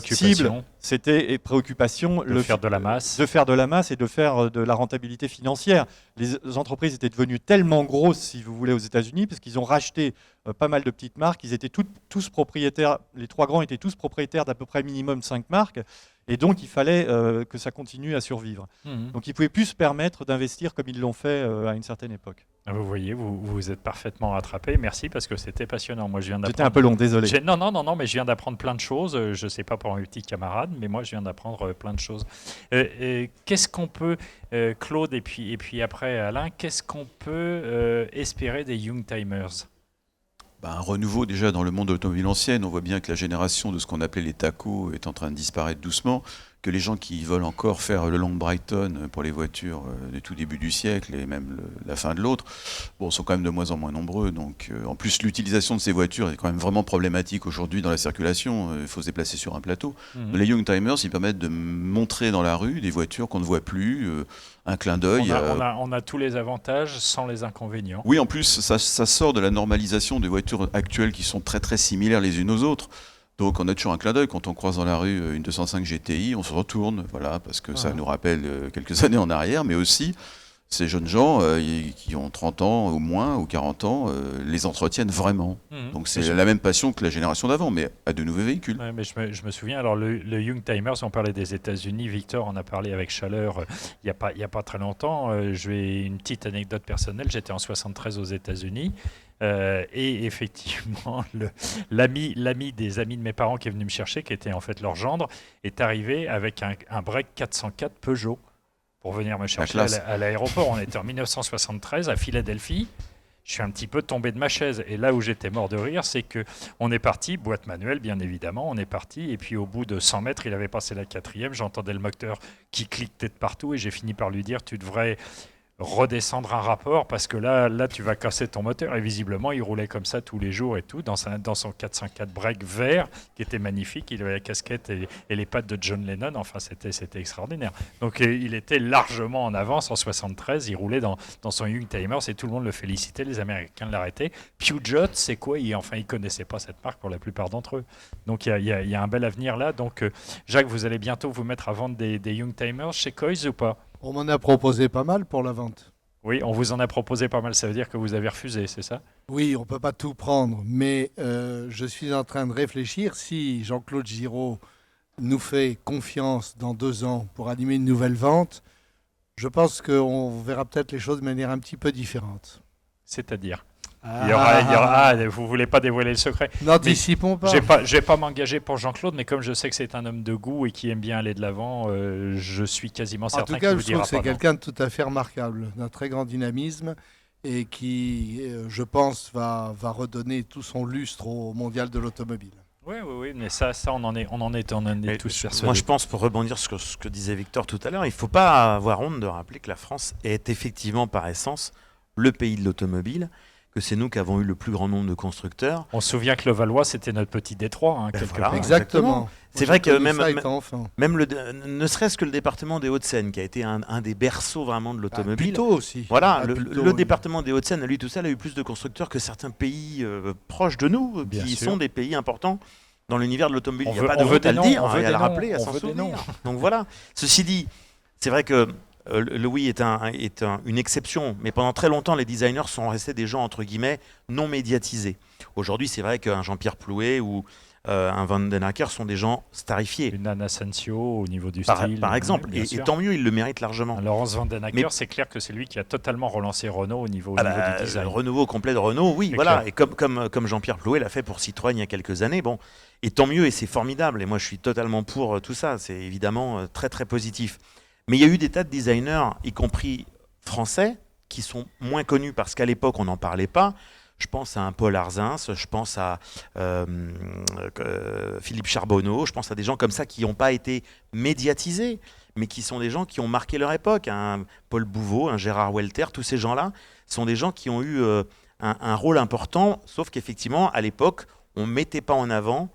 cible, c'était préoccupation, de faire de la masse. De faire de la masse et de faire de la rentabilité financière. Les entreprises étaient devenues tellement grosses, si vous voulez, aux États-Unis, parce qu'ils ont racheté pas mal de petites marques. Ils étaient tous propriétaires, les 3 grands étaient tous propriétaires d'à peu près minimum 5 marques. Et donc, il fallait que ça continue à survivre. Donc, ils ne pouvaient plus se permettre d'investir comme ils l'ont fait à une certaine époque. Vous voyez, vous êtes parfaitement rattrapé. Merci, parce que c'était passionnant. Moi, je viens d'apprendre... C'était un peu long, désolé. Non, mais je viens d'apprendre plein de choses. Je ne sais pas pour mes petits camarades, mais moi, je viens d'apprendre plein de choses. Qu'est-ce qu'on peut, Claude, et puis après Alain, qu'est-ce qu'on peut espérer des Youngtimers ? Un renouveau déjà dans le monde de l'automobile ancienne. On voit bien que la génération de ce qu'on appelait les tacos est en train de disparaître doucement, que les gens qui veulent encore faire le long de Brighton pour les voitures du tout début du siècle et même la fin de l'autre, sont quand même de moins en moins nombreux. Donc, en plus, l'utilisation de ces voitures est quand même vraiment problématique aujourd'hui dans la circulation. Il faut se déplacer sur un plateau. Les Youngtimers, ils permettent de montrer dans la rue des voitures qu'on ne voit plus, un clin d'œil. On a tous les avantages sans les inconvénients. Oui, en plus, ça sort de la normalisation des voitures actuelles qui sont très très similaires les unes aux autres. Donc on a toujours un clin d'œil quand on croise dans la rue une 205 GTI, on se retourne, voilà, parce que ça nous rappelle quelques années en arrière, mais aussi ces jeunes gens qui ont 30 ans ou moins, ou 40 ans, les entretiennent vraiment. Donc c'est la même passion que la génération d'avant, mais à de nouveaux véhicules. Ouais, mais je me souviens, alors le Youngtimers, on parlait des États-Unis, Victor en a parlé avec chaleur il n'y a pas très longtemps. Je vais une petite anecdote personnelle, j'étais en 73 aux États-Unis. Et effectivement, l'ami des amis de mes parents qui est venu me chercher, qui était en fait leur gendre, est arrivé avec un break 404 Peugeot pour venir me chercher à l'aéroport. On était en 1973 à Philadelphie. Je suis un petit peu tombé de ma chaise. Et là où j'étais mort de rire, c'est qu'on est parti, boîte manuelle bien évidemment, on est parti. Et puis au bout de 100 mètres, il avait passé la 4e. J'entendais le moteur qui cliquetait de partout. Et j'ai fini par lui dire, tu devrais redescendre un rapport parce que là tu vas casser ton moteur. Et visiblement il roulait comme ça tous les jours et tout dans son 404 break vert qui était magnifique. Il avait la casquette et les pattes de John Lennon. Enfin c'était extraordinaire. Donc il était largement en avance en 73. Il roulait dans son Youngtimers et tout le monde le félicitait. Les Américains l'arrêtaient. Peugeot, c'est quoi? Ils connaissaient pas cette marque pour la plupart d'entre eux. Donc il y a un bel avenir là. Donc Jacques, vous allez bientôt vous mettre à vendre des Youngtimers chez Coys ou pas? On m'en a proposé pas mal pour la vente. Oui, on vous en a proposé pas mal, ça veut dire que vous avez refusé, c'est ça? Oui, on ne peut pas tout prendre, mais je suis en train de réfléchir si Jean-Claude Giraud nous fait confiance dans 2 ans pour animer une nouvelle vente, je pense qu'on verra peut-être les choses de manière un petit peu différente. C'est-à-dire vous ne voulez pas dévoiler le secret? N'anticipons pas. Je vais pas m'engager pour Jean-Claude, mais comme je sais que c'est un homme de goût et qui aime bien aller de l'avant, je suis quasiment certain qu'il vous dira pas. En tout cas, je trouve que c'est quelqu'un de tout à fait remarquable, d'un très grand dynamisme et qui, je pense, va redonner tout son lustre au mondial de l'automobile. Oui, mais ça on en est tous persuadés. Moi, je pense, pour rebondir sur ce que disait Victor tout à l'heure, il ne faut pas avoir honte de rappeler que la France est effectivement, par essence, le pays de l'automobile, que c'est nous qui avons eu le plus grand nombre de constructeurs. On se souvient que le Valois, c'était notre petit Détroit. Voilà, exactement. C'est vrai que même ne serait-ce que le département des Hauts-de-Seine, qui a été un des berceaux vraiment de l'automobile. Plutôt aussi. Voilà, le département des Hauts-de-Seine, à lui tout seul, a eu plus de constructeurs que certains pays proches de nous, qui sont des pays importants dans l'univers de l'automobile. Il n'y a pas de honte à le dire, il y a à le rappeler, à s'en souvenir. Donc voilà. Ceci dit, c'est vrai que Louis est une exception, mais pendant très longtemps, les designers sont restés des gens, entre guillemets, non médiatisés. Aujourd'hui, c'est vrai qu'un Jean-Pierre Plouet ou un Van den Acker sont des gens starifiés. Une Anna Asensio au niveau du style. Par exemple, et tant mieux, il le mérite largement. Laurence Van den Acker, c'est clair que c'est lui qui a totalement relancé Renault au niveau du design. Le renouveau complet de Renault, oui, voilà. Et comme Jean-Pierre Plouet l'a fait pour Citroën il y a quelques années, bon, et tant mieux, et c'est formidable. Et moi, je suis totalement pour tout ça. C'est évidemment très, très positif. Mais il y a eu des tas de designers, y compris français, qui sont moins connus parce qu'à l'époque, on n'en parlait pas. Je pense à un Paul Arzins, je pense à Philippe Charbonneau, je pense à des gens comme ça qui n'ont pas été médiatisés, mais qui sont des gens qui ont marqué leur époque. Un Paul Bouveau, un Gérard Welter, tous ces gens-là sont des gens qui ont eu un rôle important, sauf qu'effectivement, à l'époque, on ne mettait pas en avant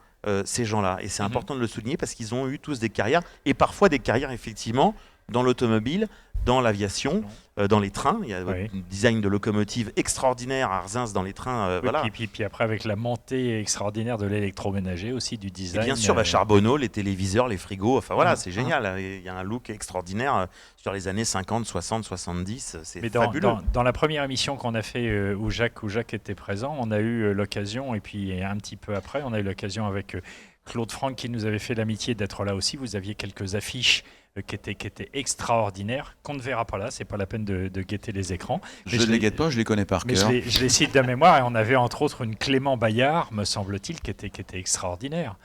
ces gens-là. Et c'est important de le souligner parce qu'ils ont eu tous des carrières, et parfois des carrières, effectivement, dans l'automobile, dans l'aviation, dans les trains. Il y a un design de locomotive extraordinaire à Arzins dans les trains. Voilà. Puis après, avec la montée extraordinaire de l'électroménager aussi, du design. Et bien sûr, Charbonneau, les téléviseurs, les frigos, enfin voilà, c'est génial. Il y a un look extraordinaire sur les années 50, 60, 70. C'est fabuleux. Dans la première émission qu'on a fait où Jacques était présent, on a eu l'occasion, et puis un petit peu après, on a eu l'occasion avec Claude Franck qui nous avait fait l'amitié d'être là aussi. Vous aviez quelques affiches qui étaient extraordinaires, qu'on ne verra pas là, c'est pas la peine de guetter les écrans. Je ne les guette pas, je les connais par cœur. Je les cite de mémoire, et on avait entre autres une Clément Bayard, me semble-t-il, qui était extraordinaire.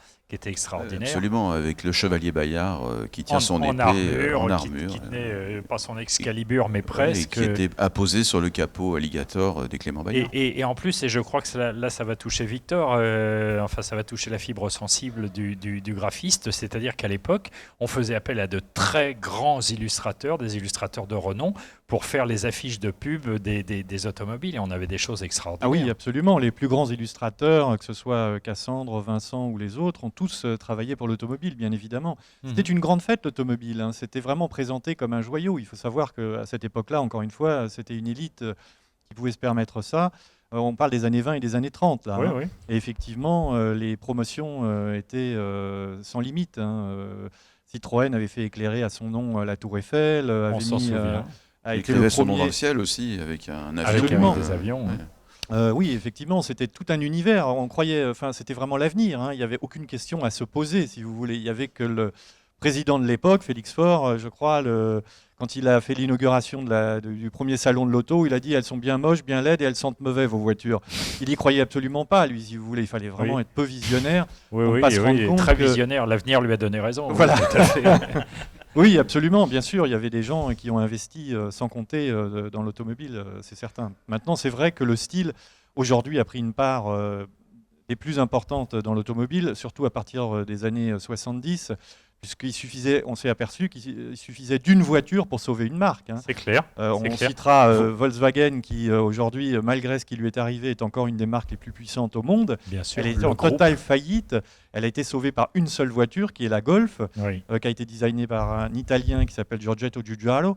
Absolument, avec le chevalier Bayard qui tient son épée en armure. Qui tenait pas son Excalibur, mais presque. Et qui était apposé sur le capot alligator des Clément Bayard. Et en plus, et je crois que là ça va toucher Victor, ça va toucher la fibre sensible du graphiste, c'est-à-dire qu'à l'époque, on faisait appel à de très grands illustrateurs, des illustrateurs de renom, pour faire les affiches de pub des automobiles, et on avait des choses extraordinaires. Ah oui, absolument. Les plus grands illustrateurs, que ce soit Cassandre, Vincent ou les autres, ont tous travaillé pour l'automobile, bien évidemment. C'était une grande fête, l'automobile. Hein. C'était vraiment présenté comme un joyau. Il faut savoir qu'à cette époque-là, encore une fois, c'était une élite qui pouvait se permettre ça. On parle des années 20 et des années 30. Là, oui, hein. Oui. Et effectivement, les promotions étaient sans limite. Hein. Citroën avait fait éclairer à son nom la Tour Eiffel. On s'en souvient. Il écrivait son nom dans le ciel aussi, avec un avion. Avec des avions. Ouais. Oui, effectivement, c'était tout un univers. On croyait, c'était vraiment l'avenir. Hein. Il n'y avait aucune question à se poser, si vous voulez. Il n'y avait que le président de l'époque, Félix Faure, je crois, quand il a fait l'inauguration du premier salon de l'auto, il a dit « Elles sont bien moches, bien laides et elles sentent mauvais, vos voitures ». Il n'y croyait absolument pas, lui, si vous voulez. Il fallait vraiment être peu visionnaire. Oui, très visionnaire. L'avenir lui a donné raison. Voilà. Tout à fait. Oui, absolument, bien sûr. Il y avait des gens qui ont investi sans compter dans l'automobile, c'est certain. Maintenant, c'est vrai que le style, aujourd'hui, a pris une part des plus importantes dans l'automobile, surtout à partir des années 70, puisqu'il suffisait, on s'est aperçu qu'il suffisait d'une voiture pour sauver une marque. Hein. C'est clair. On citera Volkswagen qui, aujourd'hui, malgré ce qui lui est arrivé, est encore une des marques les plus puissantes au monde. Bien sûr. Elle était en totale faillite. Elle a été sauvée par une seule voiture, qui est la Golf, qui a été designée par un Italien qui s'appelle Giorgetto Giugiaro,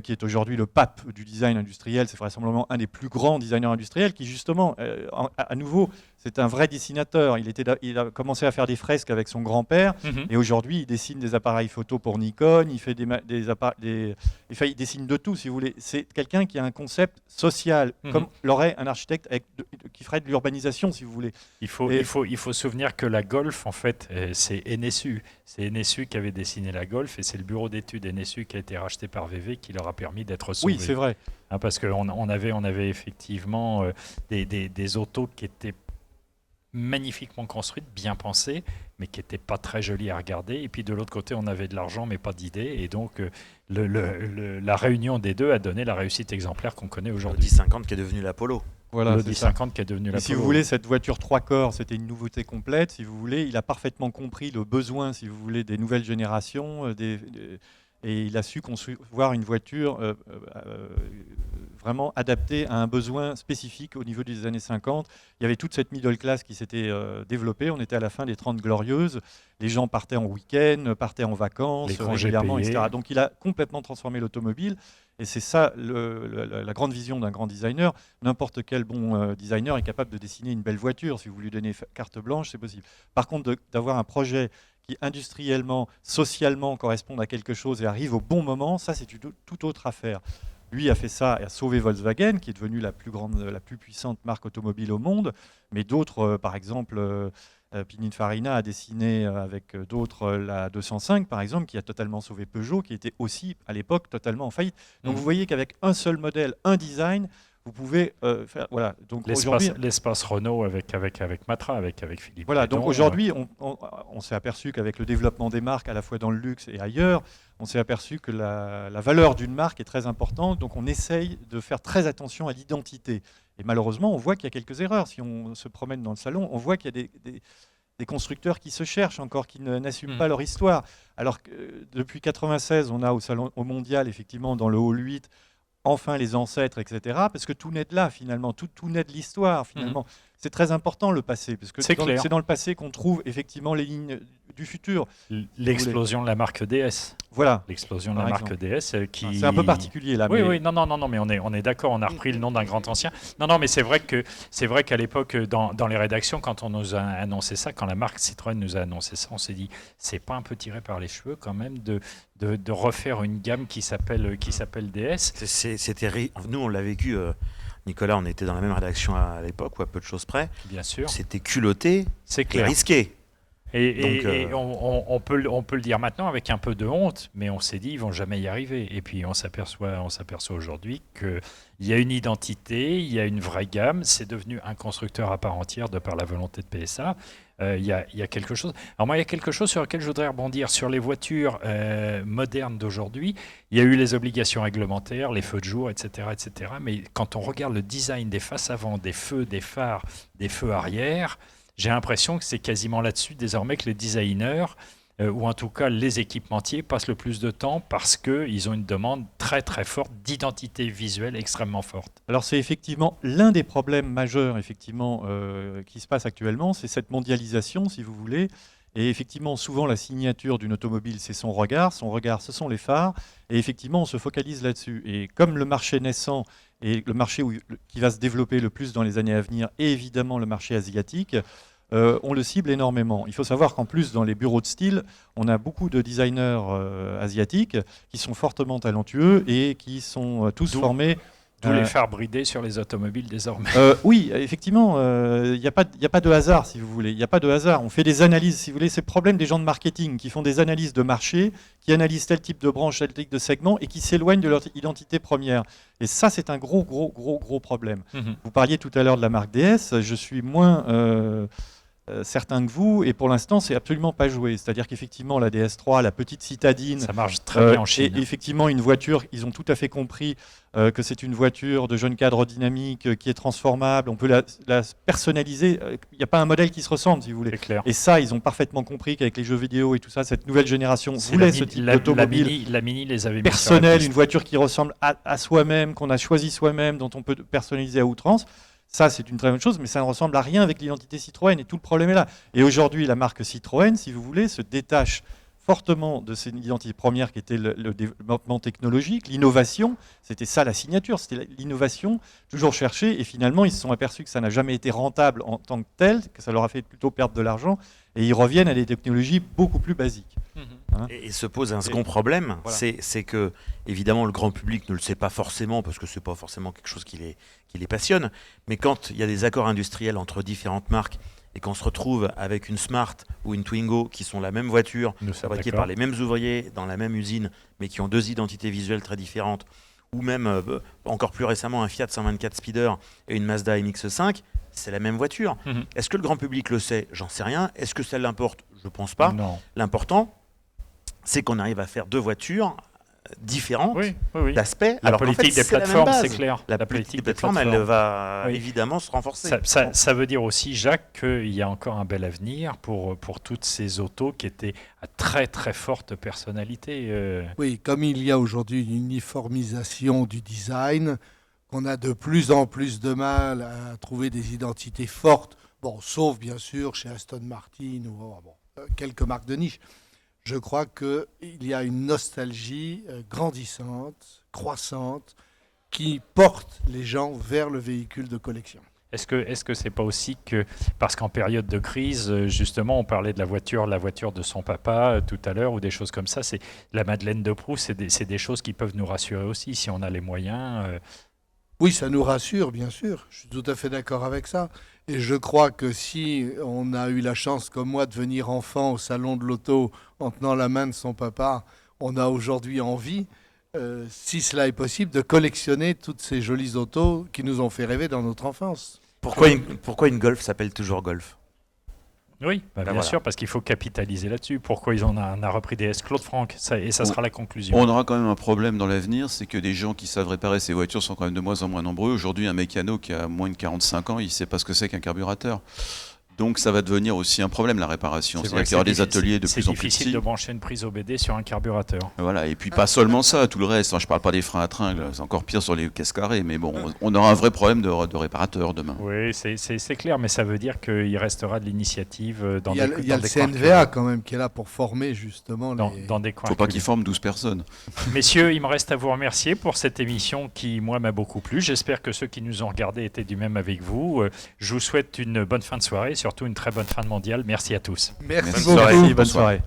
qui est aujourd'hui le pape du design industriel. C'est vraisemblablement un des plus grands designers industriels qui, justement, à nouveau, c'est un vrai dessinateur. Il a commencé à faire des fresques avec son grand-père et aujourd'hui, il dessine des appareils photo pour Nikon, il dessine de tout, si vous voulez. C'est quelqu'un qui a un concept social, comme l'aurait un architecte qui ferait de l'urbanisation, si vous voulez. Il faut se souvenir que la Golf, en fait, c'est NSU. C'est NSU qui avait dessiné la Golf et c'est le bureau d'études NSU qui a été racheté par VV qui leur a permis d'être sauvés. Oui, c'est vrai. Hein, parce qu'on avait effectivement des autos qui étaient magnifiquement construites, bien pensées, mais qui n'étaient pas très jolies à regarder. Et puis de l'autre côté, on avait de l'argent, mais pas d'idées. Et donc, la réunion des deux a donné la réussite exemplaire qu'on connaît aujourd'hui. L'Audi 50 qui est devenu l'Apollo. Voilà, l'Audi 50 qui est devenu l'Apollo. Si vous voulez, cette voiture 3 corps, c'était une nouveauté complète. Si vous voulez, il a parfaitement compris le besoin, si vous voulez, des nouvelles générations, et il a su concevoir une voiture vraiment adaptée à un besoin spécifique au niveau des années 50. Il y avait toute cette middle class qui s'était développée. On était à la fin des 30 glorieuses. Les gens partaient en week-end, partaient en vacances régulièrement, etc. Donc il a complètement transformé l'automobile. Et c'est ça la grande vision d'un grand designer. N'importe quel bon designer est capable de dessiner une belle voiture. Si vous lui donnez carte blanche, c'est possible. Par contre, d'avoir un projet qui industriellement, socialement correspondent à quelque chose et arrivent au bon moment, ça c'est une toute autre affaire. Lui a fait ça et a sauvé Volkswagen, qui est devenue la plus puissante marque automobile au monde, mais d'autres, par exemple, Pininfarina a dessiné avec d'autres la 205, par exemple, qui a totalement sauvé Peugeot, qui était aussi à l'époque totalement en faillite. Donc vous voyez qu'avec un seul modèle, un design, vous pouvez faire, voilà. Donc l'espace Renault avec Matra, avec Philippe. Voilà. Donc aujourd'hui, on s'est aperçu qu'avec le développement des marques, à la fois dans le luxe et ailleurs, on s'est aperçu que la valeur d'une marque est très importante. Donc on essaye de faire très attention à l'identité. Et malheureusement, on voit qu'il y a quelques erreurs. Si on se promène dans le salon, on voit qu'il y a des constructeurs qui se cherchent encore, qui n'assument pas leur histoire. Alors que depuis 1996, on a au Mondial, effectivement, dans le Hall 8, enfin les ancêtres, etc. Parce que tout naît de là, finalement. Tout naît de l'histoire, finalement. C'est très important, le passé. Parce que c'est dans le passé qu'on trouve, effectivement, les lignes du futur. L'explosion de la marque DS. Voilà. L'explosion de la marque DS qui... C'est un peu particulier, là. Oui, non, mais on est d'accord, on a repris le nom d'un grand ancien. Non, mais c'est vrai qu'à l'époque, dans les rédactions, quand on nous a annoncé ça, quand la marque Citroën nous a annoncé ça, on s'est dit, c'est pas un peu tiré par les cheveux, quand même, de refaire une gamme qui s'appelle DS. Nous, on l'a vécu... Nicolas, on était dans la même rédaction à l'époque, ou à peu de choses près. Bien sûr. C'était culotté et risqué. Et on peut le dire maintenant avec un peu de honte, mais on s'est dit ils vont jamais y arriver. Et puis on s'aperçoit aujourd'hui qu'il y a une identité, il y a une vraie gamme. C'est devenu un constructeur à part entière de par la volonté de PSA. Il y a quelque chose. Alors moi, il y a quelque chose sur lequel je voudrais rebondir. Sur les voitures modernes d'aujourd'hui, il y a eu les obligations réglementaires, les feux de jour, etc., etc. Mais quand on regarde le design des faces avant, des feux, des phares, des feux arrière, j'ai l'impression que c'est quasiment là-dessus désormais que les designers, ou en tout cas les équipementiers, passent le plus de temps parce qu'ils ont une demande très très forte d'identité visuelle extrêmement forte. Alors c'est effectivement l'un des problèmes majeurs effectivement, qui se passe actuellement, c'est cette mondialisation, si vous voulez. Et effectivement, souvent la signature d'une automobile, c'est son regard, ce sont les phares, et effectivement on se focalise là-dessus. Et comme le marché naissant et le marché qui va se développer le plus dans les années à venir, et évidemment le marché asiatique, on le cible énormément. Il faut savoir qu'en plus, dans les bureaux de style, on a beaucoup de designers asiatiques qui sont fortement talentueux et qui sont tous formés. D'où les phares bridés sur les automobiles désormais. Oui, effectivement, il n'y a pas de hasard, si vous voulez. Il n'y a pas de hasard. On fait des analyses, si vous voulez. C'est le problème des gens de marketing qui font des analyses de marché, qui analysent tel type de branche, tel type de segment et qui s'éloignent de leur identité première. Et ça, c'est un gros problème. Vous parliez tout à l'heure de la marque DS. Je suis moins certain que vous, et pour l'instant, c'est absolument pas joué. C'est-à-dire qu'effectivement, la DS3, la petite citadine, ça marche très bien en Chine. Et effectivement, une voiture, ils ont tout à fait compris que c'est une voiture de jeune cadre dynamique qui est transformable. On peut la personnaliser. Il n'y a pas un modèle qui se ressemble, si vous voulez. C'est clair. Et ça, ils ont parfaitement compris qu'avec les jeux vidéo et tout ça, cette nouvelle génération voulait ce type d'automobile. La Mini les avait mis personnelle, une voiture qui ressemble à soi-même, qu'on a choisi soi-même, dont on peut personnaliser à outrance. Ça, c'est une très bonne chose, mais ça ne ressemble à rien avec l'identité Citroën, et tout le problème est là. Et aujourd'hui, la marque Citroën, si vous voulez, se détache fortement de cette identité première qui était le développement technologique, l'innovation. C'était ça la signature, c'était l'innovation toujours cherchée, et finalement, ils se sont aperçus que ça n'a jamais été rentable en tant que tel, que ça leur a fait plutôt perdre de l'argent, et ils reviennent à des technologies beaucoup plus basiques. Et se pose un second problème, voilà. C'est que, évidemment, le grand public ne le sait pas forcément, parce que ce n'est pas forcément quelque chose qui les passionne, mais quand il y a des accords industriels entre différentes marques, et qu'on se retrouve avec une Smart ou une Twingo qui sont la même voiture, fabriquée par les mêmes ouvriers dans la même usine, mais qui ont deux identités visuelles très différentes, ou même, encore plus récemment, un Fiat 124 Speeder et une Mazda MX-5, c'est la même voiture. Est-ce que le grand public le sait? J'en sais rien. Est-ce que ça l'importe? Je ne pense pas. Non. L'important, c'est qu'on arrive à faire deux voitures différentes d'aspect. La politique des plateformes, c'est clair. La politique des plateformes, elle va évidemment se renforcer. Ça veut dire aussi, Jacques, qu'il y a encore un bel avenir pour toutes ces autos qui étaient à très très forte personnalité. Oui, comme il y a aujourd'hui une uniformisation du design, qu'on a de plus en plus de mal à trouver des identités fortes, bon, sauf bien sûr chez Aston Martin ou quelques marques de niche. Je crois qu'il y a une nostalgie grandissante, croissante, qui porte les gens vers le véhicule de collection. Est-ce que c'est pas aussi que, parce qu'en période de crise, justement, on parlait de la voiture de son papa tout à l'heure, ou des choses comme ça, c'est la Madeleine de Proust, c'est des choses qui peuvent nous rassurer aussi, si on a les moyens. Oui, ça nous rassure, bien sûr. Je suis tout à fait d'accord avec ça. Et je crois que si on a eu la chance, comme moi, de venir enfant au salon de l'auto en tenant la main de son papa, on a aujourd'hui envie, si cela est possible, de collectionner toutes ces jolies autos qui nous ont fait rêver dans notre enfance. Pourquoi une Golf s'appelle toujours Golf? Oui, bien sûr, parce qu'il faut capitaliser là-dessus. Pourquoi on a repris des S? Claude Franck, ça sera la conclusion. On aura quand même un problème dans l'avenir, c'est que des gens qui savent réparer ces voitures sont quand même de moins en moins nombreux. Aujourd'hui, un mécano qui a moins de 45 ans, il ne sait pas ce que c'est qu'un carburateur. Donc ça va devenir aussi un problème, la réparation. C'est-à-dire qu'il y aura des ateliers de plus en plus petits. C'est difficile de brancher une prise OBD sur un carburateur. Voilà, et puis pas seulement ça, tout le reste. Je ne parle pas des freins à tringles, c'est encore pire sur les caisses carrées, mais bon, on aura un vrai problème de réparateur demain. Oui, c'est clair, mais ça veut dire qu'il restera de l'initiative dans des coins. Il y a le CNVA quand même qui est là pour former justement dans des coins. Il ne faut pas qu'il forme 12 personnes. Messieurs, il me reste à vous remercier pour cette émission qui, moi, m'a beaucoup plu. J'espère que ceux qui nous ont regardés étaient du même avec vous. Je vous souhaite une bonne fin de soirée, surtout une très bonne fin de mondial. Merci à tous. Merci beaucoup. Bonne soirée.